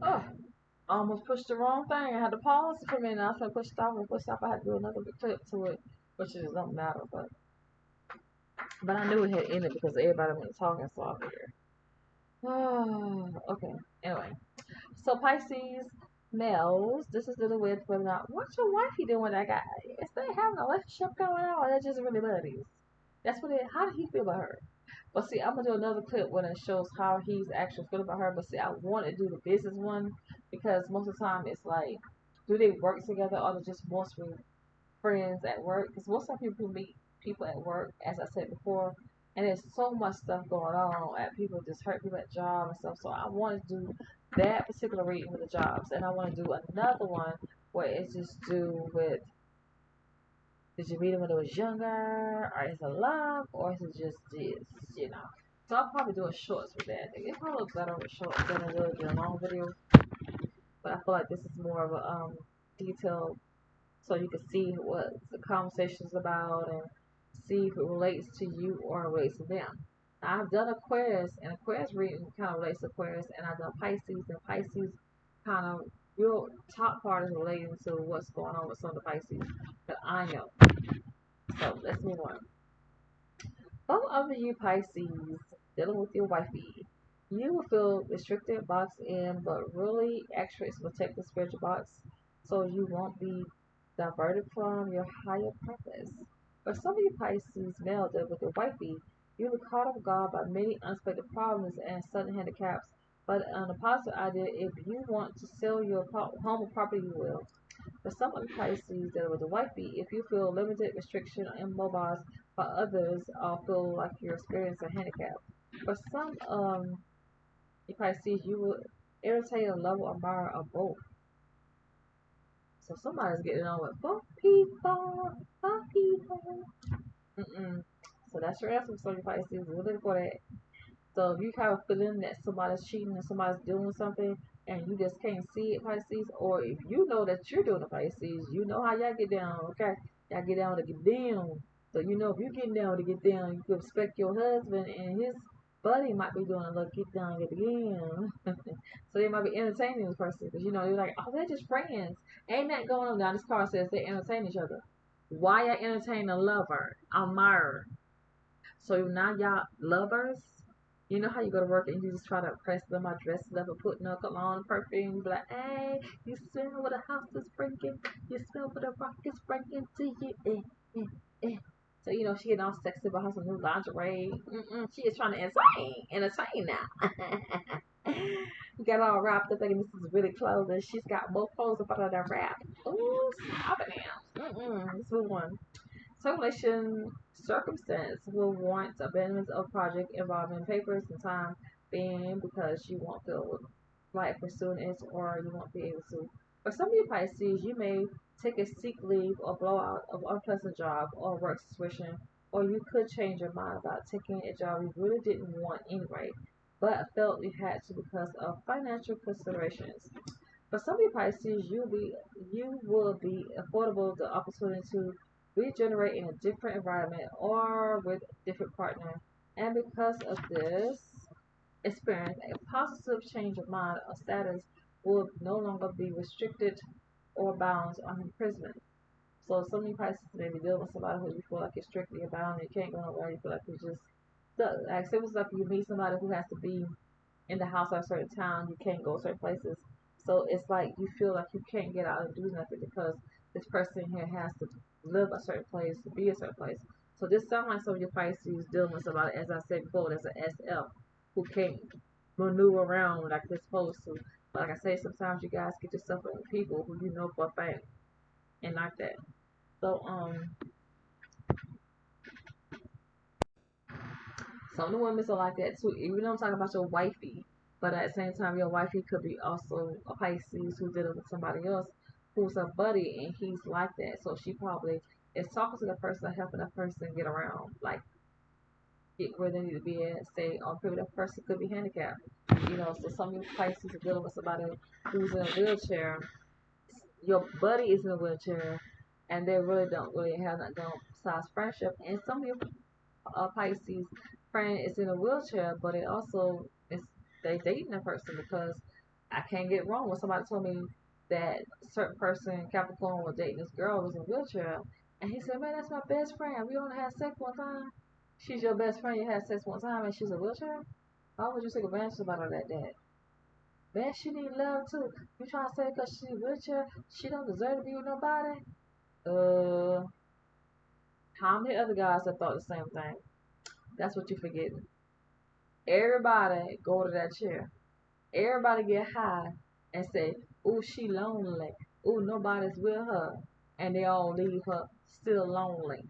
Oh, I almost pushed the wrong thing. I had to pause for a minute. I said push stop and push stop. I had to do another clip to it, which it doesn't matter. But I knew it had ended because everybody went talking, so I figured. Oh, okay. Anyway, so Pisces males, this is dealing with whether or not what's your wifey doing with that guy? Is they having a relationship going on, or they just really buddies? That's what it. How did he feel about her? But see, I'm gonna do another clip when it shows how he's actually feeling about her. But see, I want to do the business one because most of the time it's like, do they work together or they just mostly friends at work? Because most of the people meet people at work, as I said before, and there's so much stuff going on at people just hurt people at jobs and stuff. So I want to do that particular reading with the jobs, and I want to do another one where it's just do with did you meet him when he was younger, or is it love, or is it just this, you know? So I'll probably do a shorts with that. It probably looks better with shorts than it will do a long video, but I feel like this is more of a detailed so you can see what the conversation is about and see if it relates to you or it relates to them. Now, I've done Aquarius, and Aquarius reading kind of relates to Aquarius, and I've done Pisces, and Pisces kind of real top part is relating to what's going on with some of the Pisces that I know. So let's move on. Some of you Pisces dealing with your wifey. You will feel restricted, boxed in, but really actually it's protect the spiritual box so you won't be diverted from your higher purpose. For some of you Pisces male that with the wifey, you'll be caught off guard by many unexpected problems and sudden handicaps. But on a positive idea, if you want to sell your home or property, you will. For some of the Pisces that are with the wifey, if you feel limited, restriction, or immobilized, while others feel like you're experiencing a handicap. For some you probably see you will irritate a level admirer of both. So somebody's getting on with both people, both people. Mm-mm. So that's your answer. So you probably see we're looking for that. So if you have a feeling that somebody's cheating and somebody's doing something and you just can't see it, Pisces, or if you know that you're doing it, Pisces, you know how y'all get down, okay? Y'all get down to get down. So you know if you're getting down to get down, you can expect your husband and his buddy might be doing a little get down, get down. So they might be entertaining this person because you know you're like, oh, they're just friends. Ain't that going on? Now this card says they entertain each other. Why y'all entertain a lover, a admirer? So now y'all lovers. You know how you go to work and you just try to impress them by dressing up and putting up cologne and perfume. You be like, hey, you smell what a house is breaking. You smell what a rock is breaking to you. So, you know, she getting all sexy about her some new lingerie. She is trying to entertain now. You got all wrapped up thinking this is really clothes and she's got more clothes up under that wrap. Ooh, stop it now. Let's move on. Circulation circumstance will warrant abandonment of project involving papers and time being because you won't feel like pursuing it or you won't be able to. For some of you Pisces, you may take a sick leave or blowout of unpleasant job or work situation, or you could change your mind about taking a job you really didn't want anyway, but felt you had to because of financial considerations. For some of you Pisces, you will be affordable the opportunity to regenerate in a different environment or with a different partner. And because of this experience, a positive change of mind or status will no longer be restricted or bound on imprisonment. So some of you Pisces may be dealing with somebody who you feel like is strictly bound, you can't go nowhere, you feel like you're just stuck. Like say it was like you meet somebody who has to be in the house at a certain town, you can't go certain places. So it's like you feel like you can't get out and do nothing because this person here has to live a certain place, to be a certain place. So this sounds like some of your Pisces dealing with somebody, as I said before, that's an SF who can't maneuver around like they're supposed to. But like I say, sometimes you guys get yourself with people who you know for a fact and like that. So some of the women are like that too. Even though I'm talking about your wifey, but at the same time, your wifey could be also a Pisces who did it with somebody else who's a buddy and he's like that. So she probably is talking to the person, helping that person get around, like get where they need to be at. Say, on maybe that person could be handicapped. You know, so some of you Pisces are dealing with somebody who's in a wheelchair. Your buddy is in a wheelchair, and they really don't really have that going besides friendship. And some of you Pisces friend is in a wheelchair, but it also is they dating a person because I can't get wrong when somebody told me that a certain person Capricorn was dating this girl who was in a wheelchair, and he said, "Man, that's my best friend. We only had sex one time. She's your best friend. You had sex one time, and she's in a wheelchair. Why would you take advantage about her like that? Man, she need love too. You trying to say because she's in a wheelchair, she don't deserve to be with nobody? Uh, how many other guys have thought the same thing? That's what you forgetting. Everybody go to that chair. Everybody get high and say, "Ooh, she lonely. Ooh, nobody's with her," and they all leave her still lonely.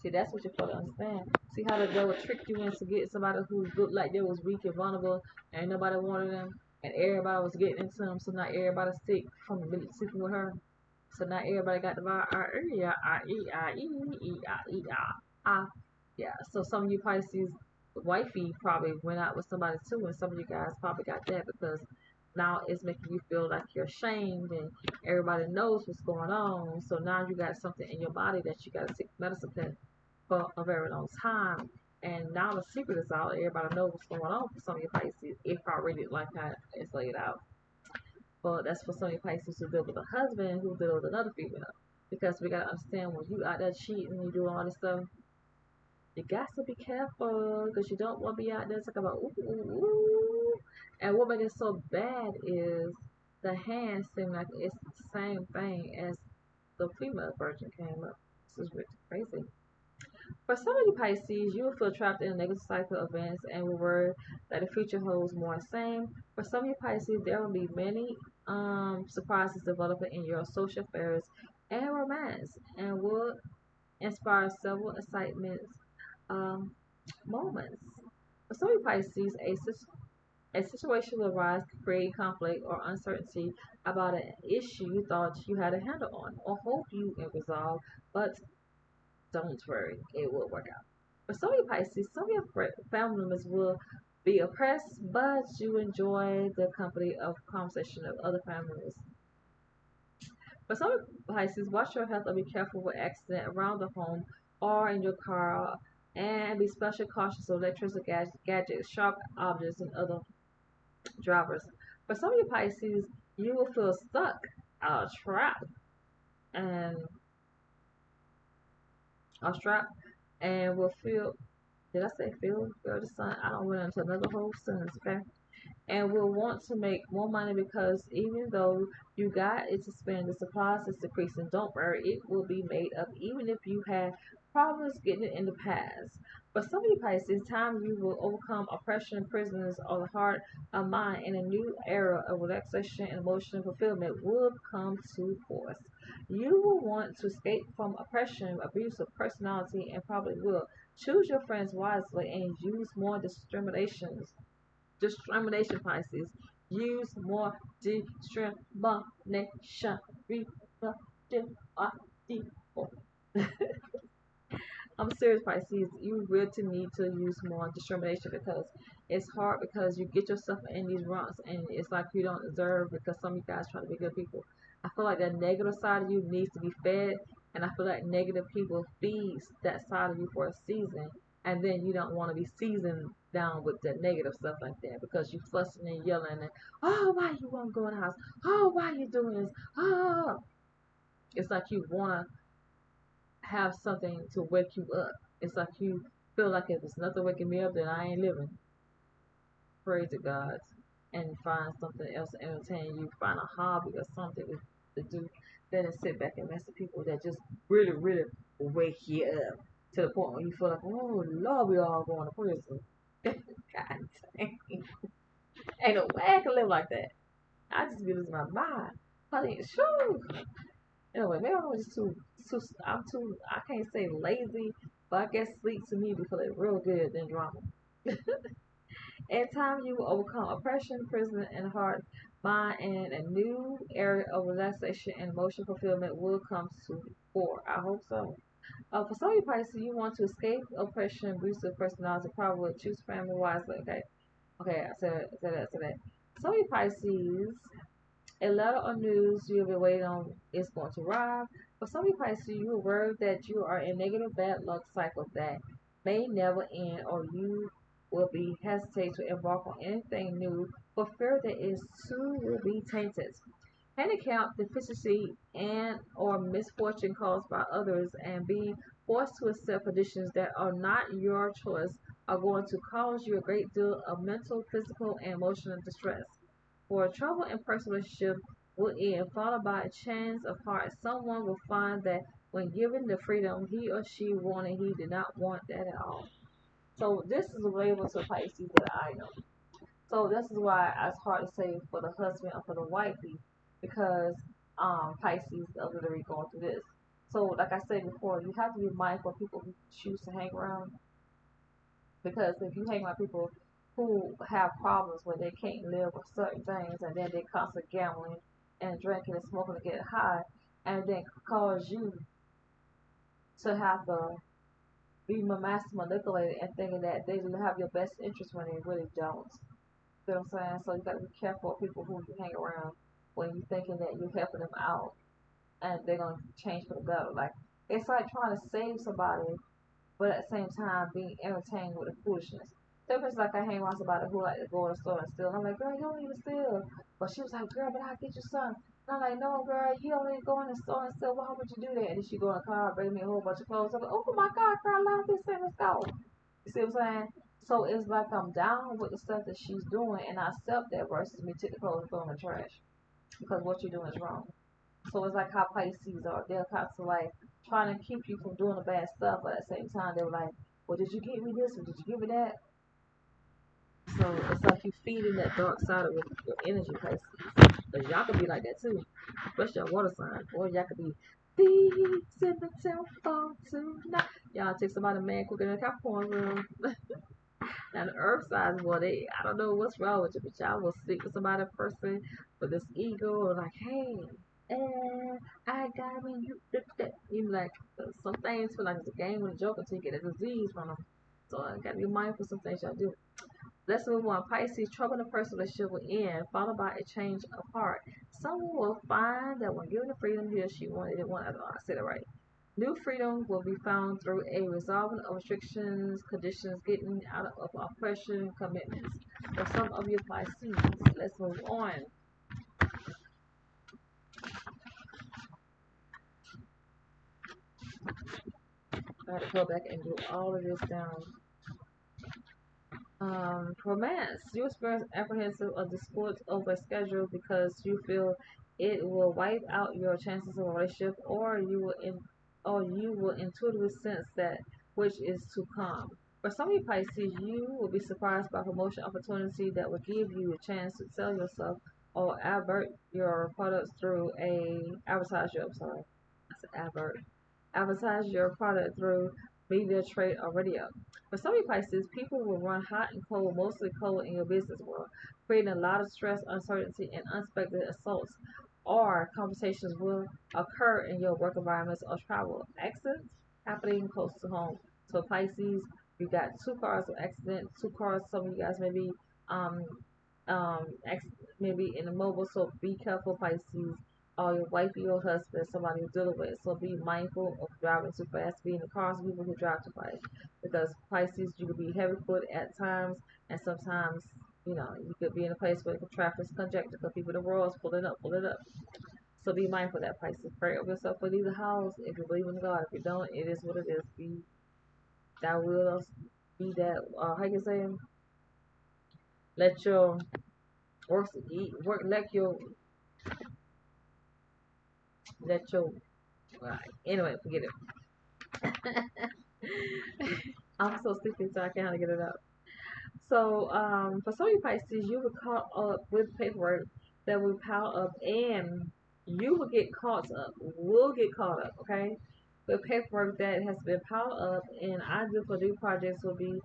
See, that's what you got to understand. See how the devil tricked you into getting somebody who looked like they was weak and vulnerable, and nobody wanted them, and everybody was getting into them. So now everybody's sick from really sleeping with her. So now everybody got the vibe. Yeah. So some of you Pisces wifey probably went out with somebody too, and some of you guys probably got that because now it's making you feel like you're ashamed and everybody knows what's going on. So now you got something in your body that you got to take medicine for a very long time. And now the secret is out. Everybody knows what's going on for some of your Pisces if I read it like that it's laid out. But that's for some of your Pisces who deal with a husband who deal with another female. Because we gotta understand when you out there cheating and you doing all this stuff, You got to be careful because you don't want to be out there talking about ooh, ooh, ooh. And what makes it so bad is the hands seem like it's the same thing as the female version came up. This is really crazy. For some of you Pisces, you will feel trapped in a negative cycle of events and will worry that the future holds more same. For some of you Pisces, there will be many surprises developing in your social affairs and romance and will inspire several excitement um, moments. For some of you Pisces, a situation will arise, create conflict or uncertainty about an issue you thought you had a handle on or hope you can resolve, but don't worry, it will work out. For some of you Pisces, some of your family members will be oppressed, but you enjoy the company of conversation of other families. For some of you Pisces, watch your health and be careful with accident around the home or in your car, and be especially cautious of electricity gadgets, sharp objects, and other drivers. For some of you Pisces, you will feel stuck, trapped, and trapped, and will feel. Did I say feel the sun? I don't went into another whole sentence, okay? And will want to make more money because even though you got it to spend, the supplies is decreasing. Don't worry, it will be made up even if you had problems getting it in the past. For some of you Pisces, time you will overcome oppression, prisoners of the heart, of mind, and a new era of relaxation and emotional fulfillment will come to force. You will want to escape from oppression, abuse of personality, and probably will. Choose your friends wisely and use more discrimination Pisces. Use more discrimination. I'm serious, Pisces. You really need to use more discrimination because it's hard because you get yourself in these runs and it's like you don't deserve because some of you guys try to be good people. I feel like that negative side of you needs to be fed, and I feel like negative people feeds that side of you for a season, and then you don't want to be seasoned down with the negative stuff like that because you fussing and yelling and oh why you won't go in the house, oh why you doing this, oh it's like you want to have something to wake you up. It's like you feel like if there's nothing waking me up, then I ain't living. Pray to God and find something else to entertain you. Find a hobby or something to do than to sit back and mess with people that just really, really wake you up to the point where you feel like, oh Lord, we all going to prison. God dang. Ain't no way I can live like that. I just be losing my mind. Honey, shoo. Anyway, maybe I'm just I can't say lazy, but I guess sleep to me because it's real good than drama. In time, you will overcome oppression, prison, and heart, mind, and a new area of relaxation and emotional fulfillment will come to fore. I hope so. For some of you Pisces, you want to escape oppression, abusive personality, probably choose family wisely. Okay, okay, I said that. Some of you Pisces, a letter or news you have been waiting on is going to arrive. For some of you Pisces, you are worried that you are in a negative bad luck cycle that may never end, or you will be hesitate to embark on anything new for fear that it too will be tainted. Handicap, deficiency, and or misfortune caused by others and being forced to accept conditions that are not your choice are going to cause you a great deal of mental, physical, and emotional distress. For a trouble in personal relationship will end, followed by a change of heart. Someone will find that when given the freedom he or she wanted, he did not want that at all. So this is a label to Pisces that I know. So this is why it's hard to say for the husband or for the wifey because Pisces are literally going through this. So like I said before, you have to be mindful of people who choose to hang around because if you hang around people who have problems where they can't live with certain things and then they constantly gambling and drinking and smoking to get high and then cause you to have to be master manipulated and thinking that they have your best interest when they really don't. You know what I'm saying? So you gotta be careful of people who you hang around when you're thinking that you're helping them out and they're gonna change for the better. Like it's like trying to save somebody but at the same time being entertained with the foolishness. That was like I hang around somebody who like to go in the store and steal. I'm like, girl, you don't need to steal. But she was like, girl, but I'll get you some. And I'm like, no, girl, you don't need to go in the store and steal. Why would you do that? And then she go in the car, bring me a whole bunch of clothes. I'm like, oh my God, girl, I love this thing. Let's go. You see what I'm saying? So it's like I'm down with the stuff that she's doing, and I accept that versus me take the clothes and throw them in the trash because what you're doing is wrong. So it's like how Pisces are. They're constantly like trying to keep you from doing the bad stuff, but at the same time, they're like, well, did you give me this or did you give me that? So it's like you feeding that dark side of your energy, Pisces. Because y'all can be like that too, especially your water sign. Or y'all could be thieves in the temple tonight. Y'all take somebody man quicker than a Capricorn girl. Now the earth signs, well, I don't know what's wrong with you, but y'all will sleep with somebody person with this ego or like, hey, I got me, you like, some things feel like it's a game with a joke until you get a disease from them. So I gotta be mindful of some things y'all do. Let's move on. Pisces, trouble in a personal relationship will end, followed by a change of heart. Someone will find that when given the freedom he or she wanted it, I said it right. New freedom will be found through a resolving of restrictions, conditions, getting out of oppression, commitments. For some of you Pisces, let's move on. I had to go back and do all of this down. Romance. You experience apprehensive or disputes over a schedule because you feel it will wipe out your chances of a relationship, or you will intuitively sense that which is to come. For some of you Pisces, you will be surprised by promotion opportunity that will give you a chance to sell yourself or advert your products through a advertise your. I'm sorry, I said advert. Advertise your product through media, trade, or radio. For some of you Pisces, people will run hot and cold, mostly cold in your business world, creating a lot of stress, uncertainty, and unexpected assaults. Or conversations will occur in your work environments or travel. Accidents happening close to home. So Pisces, you got two cars of accident, two cars. Some of you guys may be um maybe in the mobile. So be careful, Pisces, or your wife or your husband, somebody you're dealing with. So be mindful of driving too fast, be in the cars with people who drive too fast. Because Pisces, you could be heavy foot at times, and sometimes, you could be in a place where the traffic's congested because people in the world is pulling up, pulling up. So be mindful of that, Pisces. Pray over yourself for these house. If you believe in God, if you don't, it is what it is. Be that will be that. How you say? Let your work. Let your. Anyway, forget it. I'm so sleepy, so I can't get it up. So, for some of you Pisces, you will caught up with paperwork that will pile up, and you will get caught up. Will get caught up, okay? With paperwork that has been piled up, and ideal for new projects will be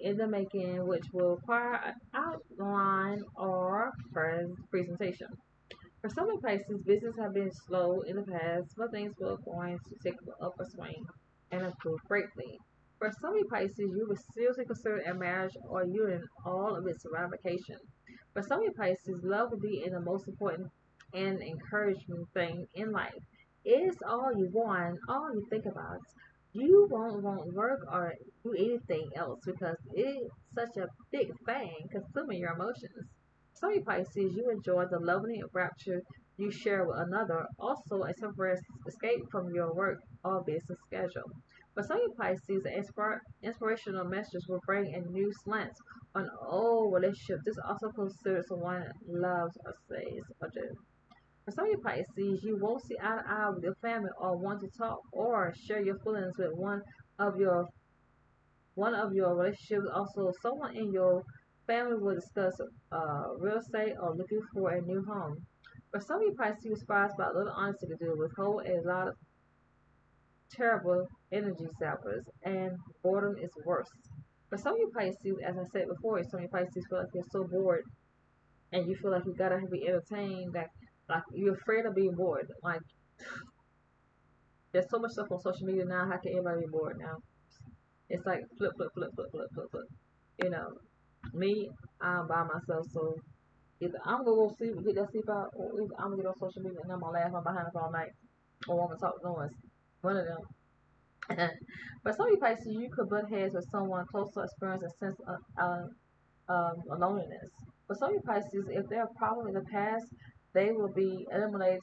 in the making, which will require an outline or presentation. For some places, business have been slow in the past, but things will going to take an upper swing and improve greatly. For some Pisces, you will seriously consider a marriage or you in all of its ramifications. For some Pisces, love will be in the most important and encouraging thing in life. It's all you want, all you think about. You won't want work or do anything else because it's such a big thing consuming your emotions. Some of you Pisces, you enjoy the lovely rapture you share with another, also a temporary escape from your work or business schedule. For some of you Pisces, inspirational messages will bring a new slant on old relationship. This also considers someone loves or says or do. For some of you Pisces, you won't see eye to eye with your family or want to talk or share your feelings with of your one of your relationships. Also, someone in your family will discuss real estate or looking for a new home. For some of you Pisces, you surprised by little honesty to do withhold a lot of terrible energy zappers, and boredom is worse. For some of you Pisces, as I said before, some of you Pisces feel like you're so bored and you feel like you gotta be entertained, that like you're afraid of being bored. Like there's so much stuff on social media now. How can anybody be bored now? It's like flip, flip, flip, flip, flip, flip, flip. You know, me, I'm by myself, so either I'm gonna go sleep, get that sleep out, or either I'm gonna get on social media and I'm gonna laugh on behind us all night, or I'm gonna talk noise. One of them. For some of you Pisces, you could butt heads with someone close to experience a sense of loneliness. For some of you Pisces, if there are problems in the past, they will be eliminated,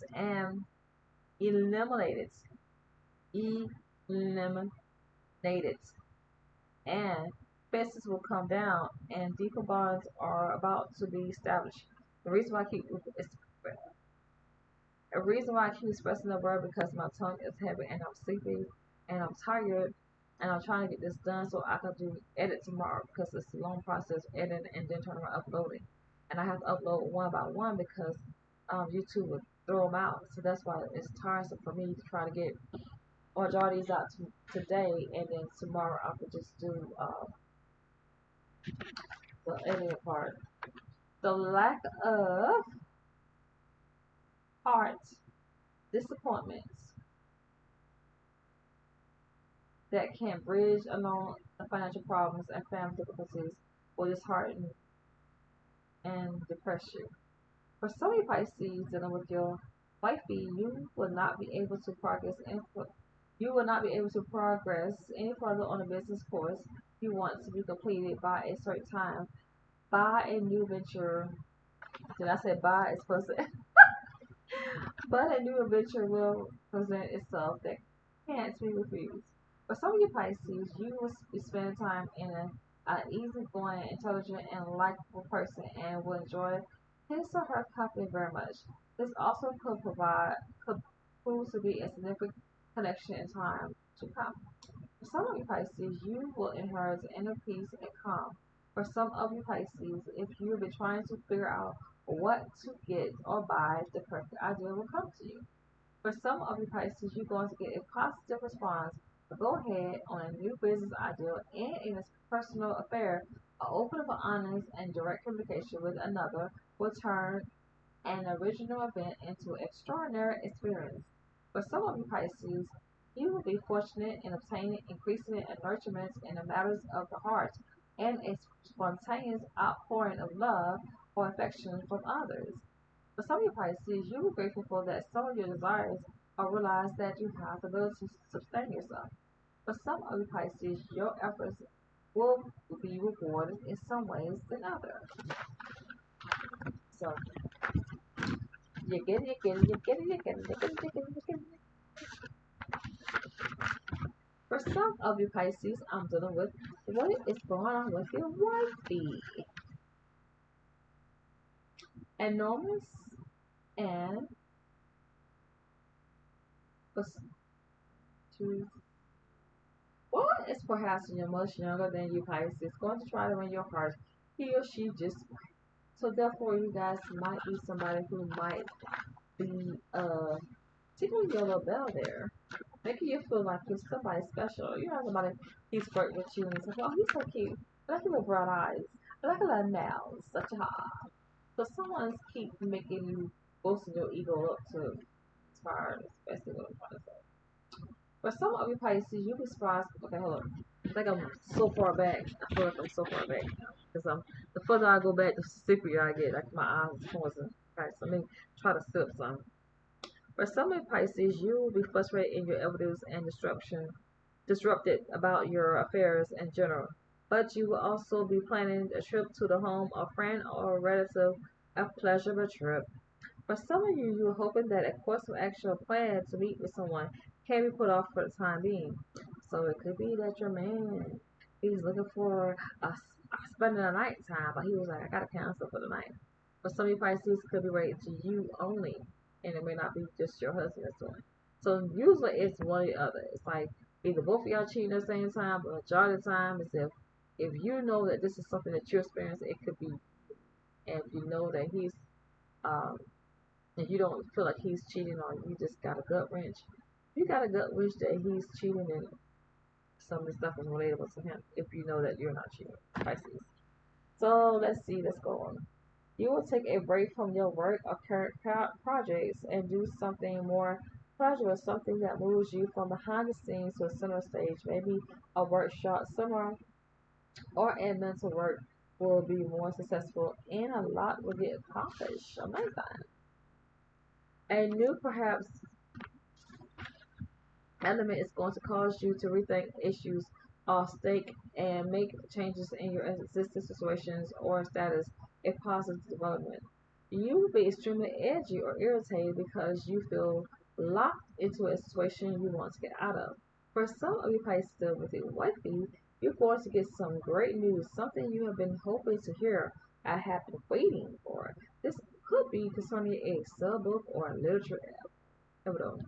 eliminated, and fences will come down, and deeper bonds are about to be established. The reason why I keep a reason why I keep expressing the word because my tongue is heavy and I'm sleepy and I'm tired and I'm trying to get this done so I can do edit tomorrow because it's a long process editing and then turning around uploading. And I have to upload one by one because YouTube would throw them out. So that's why it's tiresome for me to try to get majorities out today and then tomorrow I could just do the editing part. The lack of heart, disappointments that can bridge along the financial problems and family difficulties will dishearten and depress you. For some of you Pisces dealing with your wifey, you will not be able to progress any further on a business course you want to be completed by a certain time. Buy a new venture. Did I say buy? It's supposed to but a new adventure will present itself that can't be refused. For some of you Pisces, you will be spending time in an easygoing, intelligent, and likable person and will enjoy his or her company very much. This also could prove to be a significant connection in time to come. For some of you Pisces, you will inherit inner peace and calm. For some of you Pisces, if you have been trying to figure out what to get or buy, the perfect idea will come to you. For some of you Pisces, you're going to get a positive response. But go ahead on a new business idea and in a personal affair. An open, honest, and direct communication with another will turn an original event into an extraordinary experience. For some of you Pisces, you will be fortunate in obtaining increasing nurturements in the matters of the heart and a spontaneous outpouring of love or affection from others. For some of you Pisces, you will be grateful for that some of your desires are realized that you have the ability to sustain yourself. For some of you Pisces, your efforts will be rewarded in some ways than others. So you get it, you get it, you get it, you get it, you get it, you get it, you get it. For some of you Pisces, I'm dealing with what is going on with your wifey. Enormous and to what is perhaps much younger than you Pisces going to try to win your heart. He or she just so therefore you guys might be somebody who might be tickling your little bell there. Making you feel like you're somebody special. You know somebody he's flirting with you and he's like, oh he's so cute. I like your little brown eyes. I like your little nails. Such a hot. So someone's keep making you boosting your ego up to inspire, especially what I'm trying to say. For some of you Pisces, you'll be surprised. Okay, hold on. I think I'm so far back. I feel like I'm so far back now. Because the further I go back, the stiffer I get. Like my eyes are poison. Okay, so let me try to sip some. For some of you Pisces, you will be frustrated in your evidence and disrupted about your affairs in general. But you will also be planning a trip to the home of a friend or a relative, a pleasurable trip. For some of you, you're hoping that a course of action or plan to meet with someone can be put off for the time being. So it could be that your man, he's looking for spending a night time, but he was like, I gotta cancel for the night. For some of you Pisces, could be related to you only, and it may not be just your husband that's doing. So usually it's one or the other. It's like either both of y'all cheating at the same time, but majority of the time is if you know that this is something that you're experiencing, it could be, and if you know that he's um, if you don't feel like he's cheating on you, you just got a gut wrench. You got a gut wrench that he's cheating and some of the stuff is relatable to him if you know that you're not cheating. Pisces. So let's see, let's go on. You will take a break from your work or current projects and do something more pleasurable, something that moves you from behind the scenes to a center stage. Maybe a workshop somewhere or a mental work will be more successful and a lot will get accomplished. Amazing. A new, perhaps element is going to cause you to rethink issues off stake and make changes in your existing situations or status a positive development. You will be extremely edgy or irritated because you feel locked into a situation you want to get out of. For some of you Pisces still with a wifey, you're going to get some great news, something you have been hoping to hear. I have been waiting for. This could be concerning a sub book or a literature episode.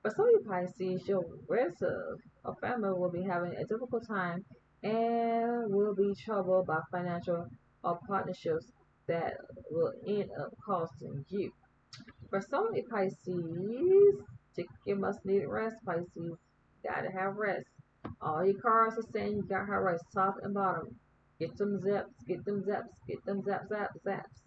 For some of you Pisces, your relative or family will be having a difficult time and will be troubled by financial or partnerships that will end up costing you. For some of you Pisces, take your must need rest, Pisces. Gotta have rest. All your cards are saying you gotta have rest, top and bottom. Get them zips, get them zaps, get them zaps.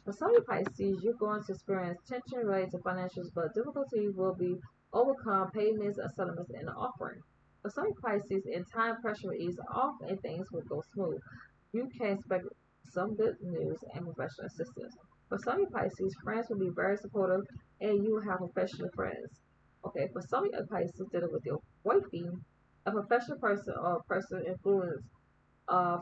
For some of you Pisces, you're going to experience tension related to financials, but difficulties will be overcome payments and settlements in the offering. For some of you Pisces, in time pressure will ease off and things will go smooth. You can expect some good news and professional assistance. For some of you Pisces, friends will be very supportive and you will have professional friends. Okay, for some of you Pisces dealing with your wifey, a professional person or person influence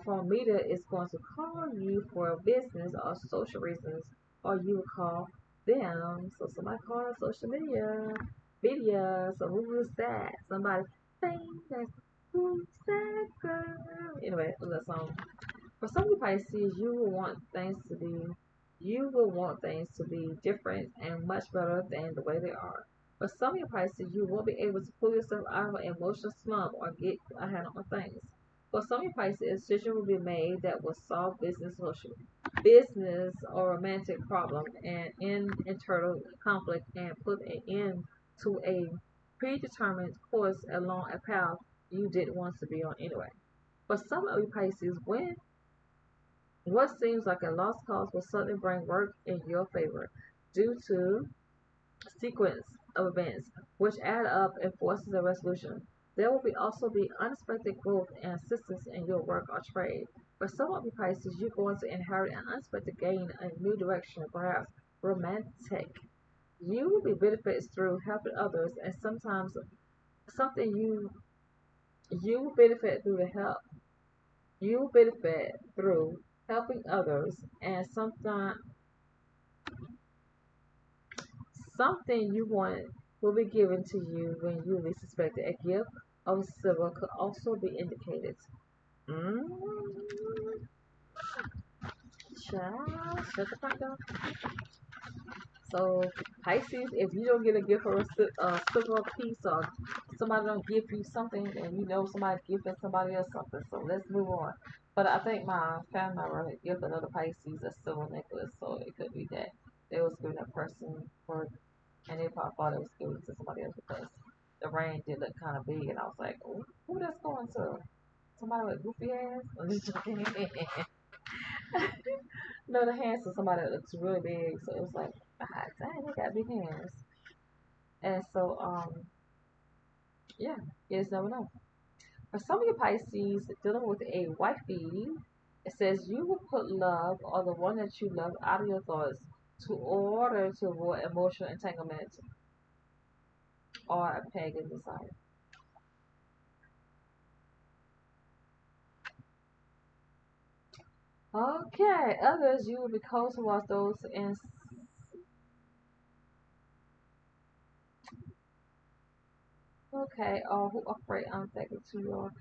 from media is going to call you for business or social reasons, or you will call them. So somebody called social media. So who was that? Somebody famous. Who's that girl? Anyway, that song. For some of you Pisces, you will want things to be different and much better than the way they are. For some of you Pisces, you won't be able to pull yourself out of an emotional slump or get a handle on things. For some of you Pisces, a decision will be made that will solve business or romantic problem and end internal conflict and put an end to a predetermined course along a path you didn't want to be on anyway. For some of you Pisces, when what seems like a lost cause will suddenly bring work in your favor due to sequence of events which add up and forces a resolution. There will also be unexpected growth and assistance in your work or trade. For some of you Pisces, you're going to inherit an unexpected gain in a new direction, perhaps romantic. You will be benefits through helping others, and sometimes something you will benefit through the help you benefit through helping others, and something you want will be given to you when you least suspect it. A gift of silver could also be indicated. Mm, child, shut the fuck up. So, Pisces, if you don't get a gift or a silver piece, or somebody don't give you something, and you know somebody gifting somebody else something, so let's move on. But I think my family member had gifted another Pisces a silver necklace, so it could be that they was giving that person for, and they probably thought it was giving to somebody else because the ring did look kind of big, and I was like, oh, who that's going to? Somebody with goofy hands? I'm just joking. No, the hands of somebody that looks really big, so it was like, ah, dang, they got big hands. And so, yeah, you just never know. For some of you Pisces dealing with a wifey, it says you will put love or the one that you love out of your thoughts to order to avoid emotional entanglement or a pagan desire. Okay, others you will be cold towards those in okay, or who operate unfaithful to your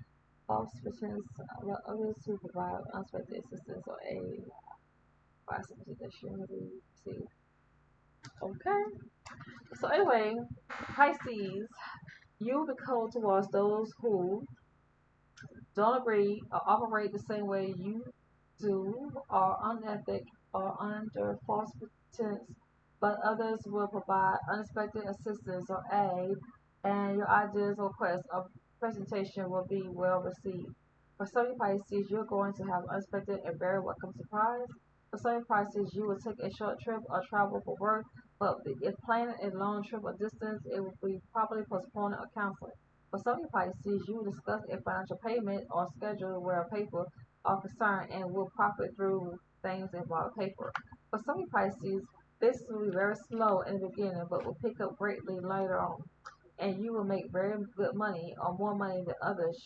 false visions, while others who provide unexpected assistance or aid by something that you really receive. Okay. So anyway, Pisces, you will be cold towards those who don't agree or operate the same way you do, are unethic or under false pretense, but others will provide unexpected assistance or aid, and your ideas or quest of presentation will be well received. For some Pisces, you're going to have unexpected and very welcome surprise. For some Pisces, you will take a short trip or travel for work, but if planning a long trip or distance, it will be probably postponed or canceled. For some Pisces, you will discuss a financial payment or schedule where paper are concerned and will profit through things involving paper. For some Pisces, business will be very slow in the beginning but will pick up greatly later on. and you will make very good money or more money than others.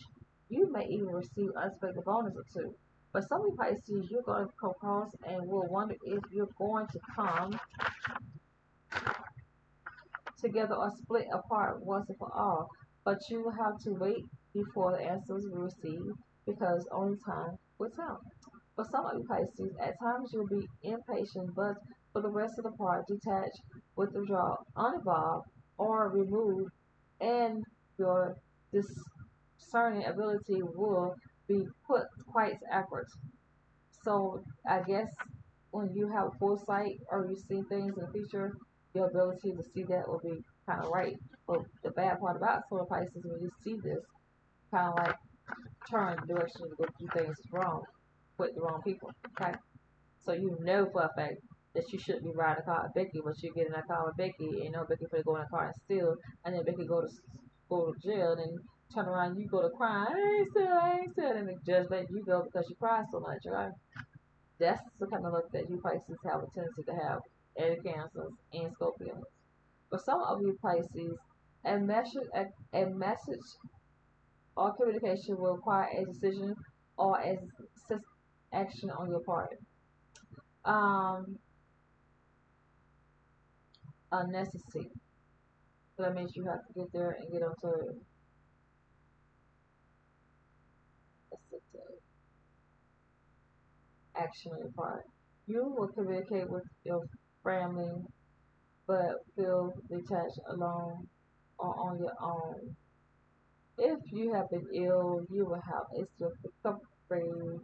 You may even receive unexpected bonus or two. But some of you Pisces, you're going to come across and will wonder if you're going to come together or split apart once and for all. But you will have to wait before the answers will receive because only time will tell. For some of you Pisces, at times you'll be impatient, but for the rest of the part, detached, withdraw, uninvolved, or removed, and your discerning ability will be put quite to effort. So I guess when you have foresight or you see things in the future, your ability to see that will be kind of right. But the bad part about solar Pisces, when you see this, kind of like turn the direction to go do things wrong with the wrong people. Okay, so you know for a fact that you shouldn't be riding a car with Becky, but you get in a car with Becky, and you know Becky for to go in a car and steal, and then Becky go to jail, and turn around, you go to crying, I ain't still, and the judge let you go because you cried so much, right? That's the kind of luck that you Pisces have a tendency to have, and Cancers and Scorpios. For some of you Pisces, a message or communication will require a decision or a action on your part. Um, a necessity. So that means you have to get there and get onto action on your part. You will communicate with your family, but feel detached, alone, or on your own. If you have been ill, you will have a swift recovery.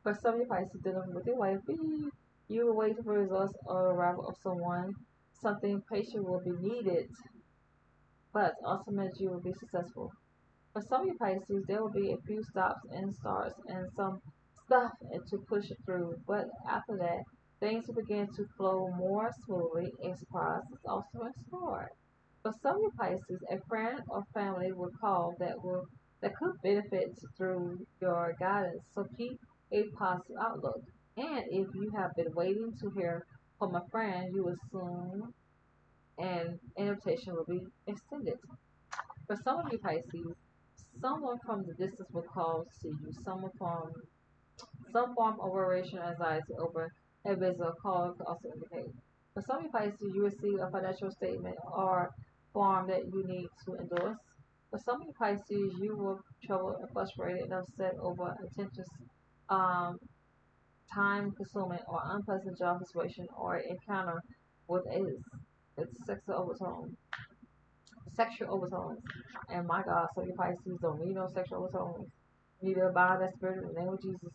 For some of you Pisces dealing with your wifey, you will wait for results or arrival of someone. Something patient will be needed, but ultimately you will be successful. For some of you Pisces, there will be a few stops and starts and some stuff to push it through, but after that, things will begin to flow more smoothly. A surprise is also in store. For some of you Pisces, a friend or family will call that could benefit through your guidance. So keep a positive outlook. And if you have been waiting to hear from a friend, you will soon an invitation will be extended. For some of you Pisces, someone from the distance will call to see you. Someone from some form of worry or anxiety over a visit or call could also indicate. For some of you Pisces, you receive a financial statement or form that you need to endorse. For some of you Pisces, you will trouble and frustrated and upset over a contentious, um, time-consuming or unpleasant job situation or encounter with a sexual overtone. Sexual overtones. And my God, some of you Pisces don't need no sexual overtones. You need to bind that spirit in the name of Jesus.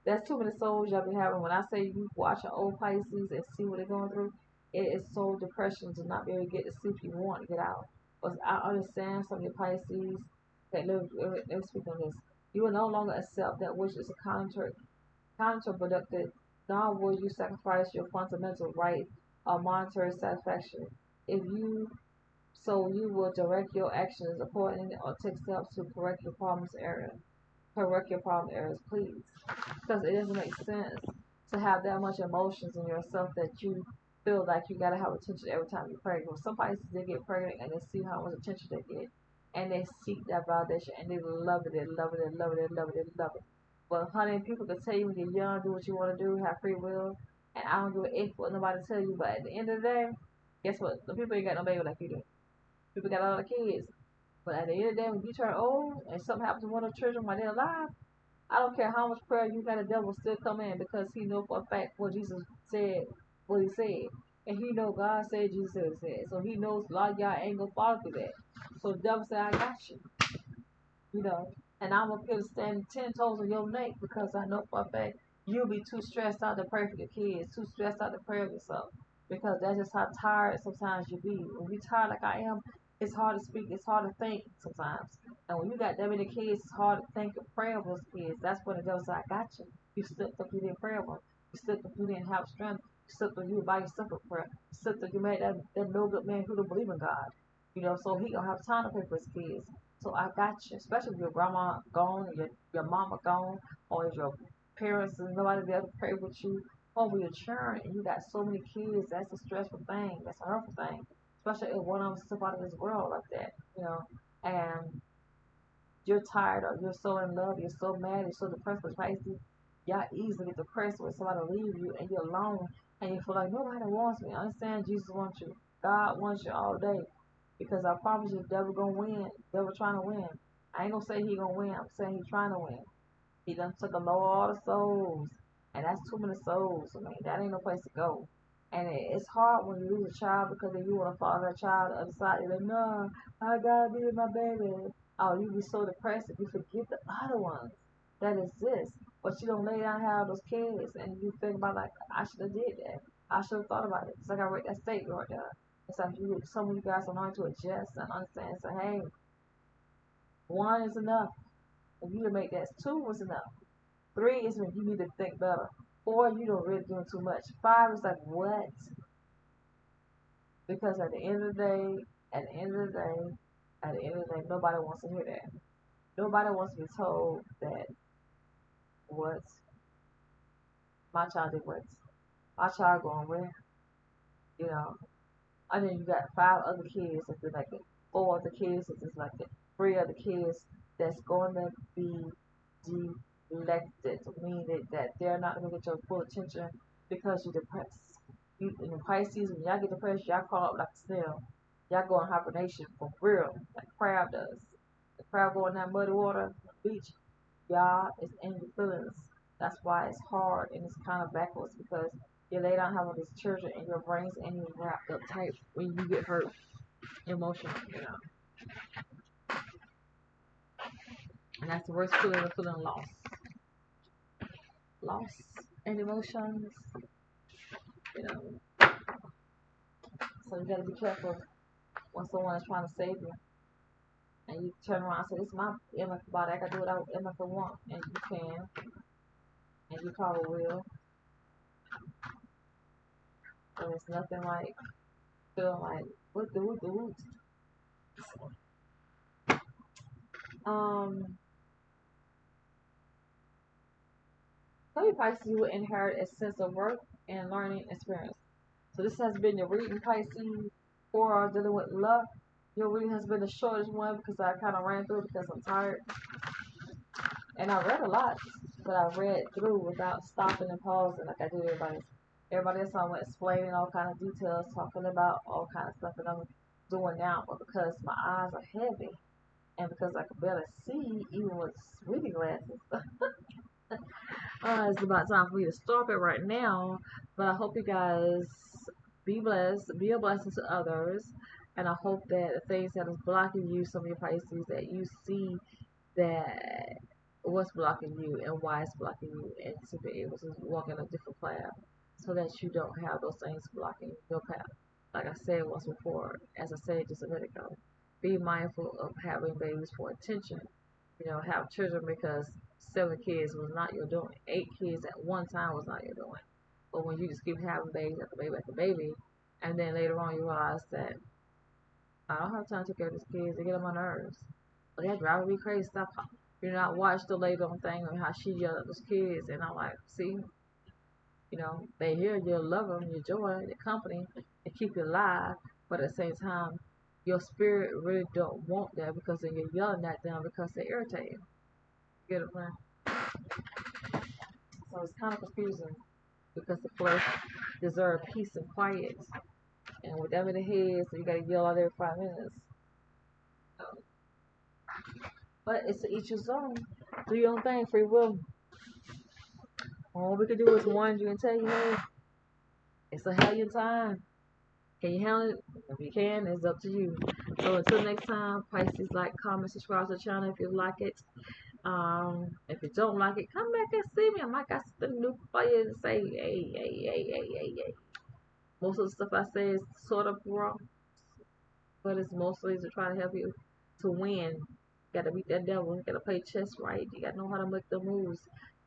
That's too many souls y'all be having. When I say you watch an old Pisces and see what they're going through, it is soul depression to not be able to get the sleep you want to get out. But I understand some of your Pisces that let me speak on this. You will no longer accept that which is a counterproductive, nor will you sacrifice your fundamental right of monetary satisfaction. If you you will direct your actions accordingly or take steps to correct your problem areas, please. Because it doesn't make sense to have that much emotions in yourself that you feel like you gotta have attention every time you're pregnant. Some Pisces they get pregnant and they see how much attention they get, and they seek that validation and they love it, they love it, they love it, they love it, they love it. But honey, people can tell you when you're young, do what you want to do, have free will, and I don't give a f what nobody tell you. But at the end of the day, guess what? The people ain't got no baby like you do. People got a lot of kids. But at the end of the day, when you turn old and something happens to one of the children while they're alive, I don't care how much prayer you got, the devil will still come in because he know for a fact what Jesus said, what he said. And he know God said, Jesus said. So he knows a lot of y'all ain't gonna follow through that. So the devil said, I got you. You know, and I'm up here to stand 10 toes on your neck because I know for a fact you'll be too stressed out to pray for your kids, too stressed out to pray for yourself. Because that's just how tired sometimes you be. When you tired like I am, it's hard to speak, it's hard to think sometimes. And when you got that many kids, it's hard to think of praying for those kids. That's when the devil said, I got you. You slipped up, you didn't pray for them. You slipped up, you didn't have strength. You slipped up, you were by yourself in prayer. You slipped up, you made that no good man who don't believe in God. You know, so he gonna have time to pray for his kids. So I got you, especially if your grandma gone, or your mama gone, or if your parents and nobody there to pray with you, or with your children, and you got so many kids. That's a stressful thing. That's a hurtful thing. especially if one of them step out of this world like that, and you're tired or you're so in love, you're so mad, you're so depressed with Pisces, y'all easily get depressed when somebody leave you and you're alone and you feel like nobody wants me. I understand Jesus wants you. God wants you all day. Because I promise you, the devil gonna win. The devil trying to win. I ain't gonna say he gonna win. I'm saying he trying to win. He done took a lot of souls, and that's too many souls. I mean, that ain't no place to go. And it's hard when you lose a child because then you want to follow that child to the other side. You're like, no, I gotta be with my baby. Oh, you be so depressed if you forget the other ones that exist. But you don't lay down and have those kids, and you think about like, I should have did that. I should have thought about it. It's like I read that statement right there. It's like some of you guys are learning to adjust and understand. So hey, one is enough. If you to make that two was enough. Three is when you need to think better. Four, you don't really doing too much. Five is like what? Because at the end of the day, at the end of the day, at the end of the day, nobody wants to hear that. Nobody wants to be told that what my child did what my child going where, you know. And then you got five other kids, if it's like it, four other kids, if it's like it, three other kids that's going to be elected, meaning that they're not going to get your full attention because you're depressed. You, in the Pisces, when y'all get depressed, y'all call up like a snail. Y'all go in hibernation for real, like crab does. The crab go in that muddy water on the beach, y'all is in your feelings. That's why it's hard and it's kind of backwards because you lay down having these children and your brains and you wrapped up tight when you get hurt emotionally. And that's the worst feeling of feeling loss and emotions, you know. So you gotta be careful when someone is trying to save you and you turn around and say, this is my MF body, I can do what I MF want, and you can, and you probably will. So it's nothing like feeling like what the what. Um, some of Pisces will inherit a sense of worth and learning experience. So this has been your reading, Pisces, for dealing with luck. Your reading has been the shortest one because I kind of ran through it because I'm tired. And I read a lot, but I read through without stopping and pausing like I do everybody. Everybody else I'm explaining all kind of details, talking about all kind of stuff that I'm doing now. But because my eyes are heavy and because I can barely see even with reading glasses, it's about time for me to stop it right now. But I hope you guys be blessed, be a blessing to others, and I hope that the things that is blocking you, some of your Pisces, that you see that what's blocking you and why it's blocking you, and to be able to walk in a different path so that you don't have those things blocking your path. Like I said once before, as I said just a minute ago, be mindful of having babies for attention. Have children because 7 kids was not your doing. 8 kids at one time was not your doing. But when you just keep having babies after baby after baby, and then later on you realize that I don't have time to take care of these kids, they get on my nerves. But that driving me crazy. Stop. I watched the lady on thing on how she yelled at those kids, and I'm like, see, they hear you love them, you joy, the company, and keep you alive. But at the same time, your spirit really don't want that because then you're yelling at them because they irritate you. Get it, man? So it's kind of confusing because the flesh deserves peace and quiet. And with them in the head, so you gotta yell out every 5 minutes. But it's to each his own. Do your own thing, free will. All we can do is warn you and tell you, hey, it's a hell of a time. Can you handle it? If you can, it's up to you. So until next time, Pisces, like, comment, subscribe to the channel if you like it. If you don't like it, come back and see me. I might got something new for you to say. Hey. Most of the stuff I say is sort of wrong, but it's mostly to try to help you to win. You gotta beat that devil. You gotta play chess right. You gotta know how to make the moves.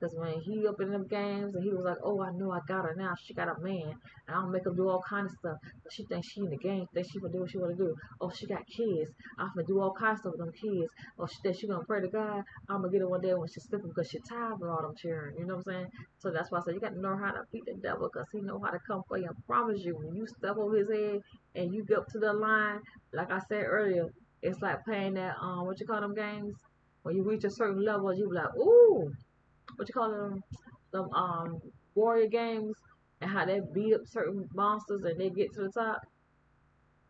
Because when he up in them games and he was like, oh, I know I got her now. She got a man. And I'll make her do all kind of stuff. But she thinks she in the game. Thinks she gonna do what she want to do. Oh, she got kids. I'm gonna do all kinds of stuff with them kids. Oh, she thinks she gonna pray to God. I'm gonna get her one day when she's sleeping because she's tired of all them cheering. You know what I'm saying? So that's why I said you got to know how to beat the devil because he know how to come for you. I promise you, when you step over his head and you get up to the line, like I said earlier, it's like playing that, what you call them games? When you reach a certain level, you be like, ooh, what you call them warrior games, and how they beat up certain monsters and they get to the top.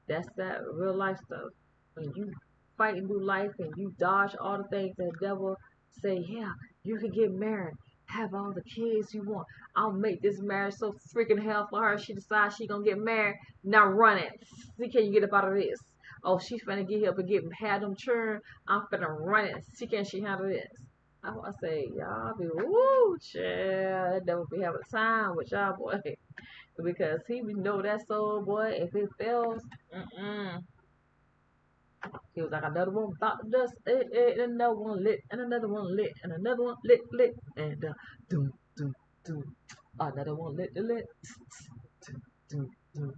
That's that real life stuff. When you fighting through life and you dodge all the things that the devil say, yeah, you can get married, have all the kids you want. I'll make this marriage so freaking hell for her. She decides she gonna get married. Now run it. See, can you get up out of this? Oh, she's finna get up and get had them churn. I'm finna run it. See, can she handle this? I want to say, y'all be woo, child. That devil be having time with y'all, boy. Because he be know that soul, boy. If it fails, he was like, another one thought the dust, and another one lit, and another one lit, and another one lit, and doom, doom, doom. Another one lit, the lit, doom, doom, doom.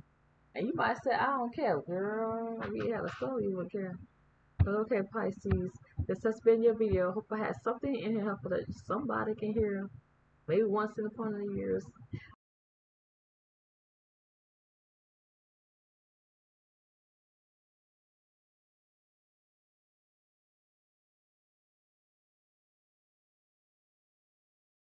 And you might say, I don't care, girl. We have a soul, you wouldn't care. But okay, Pisces, this has been your video. Hope I had something in here for that somebody can hear. Maybe once in upon the years.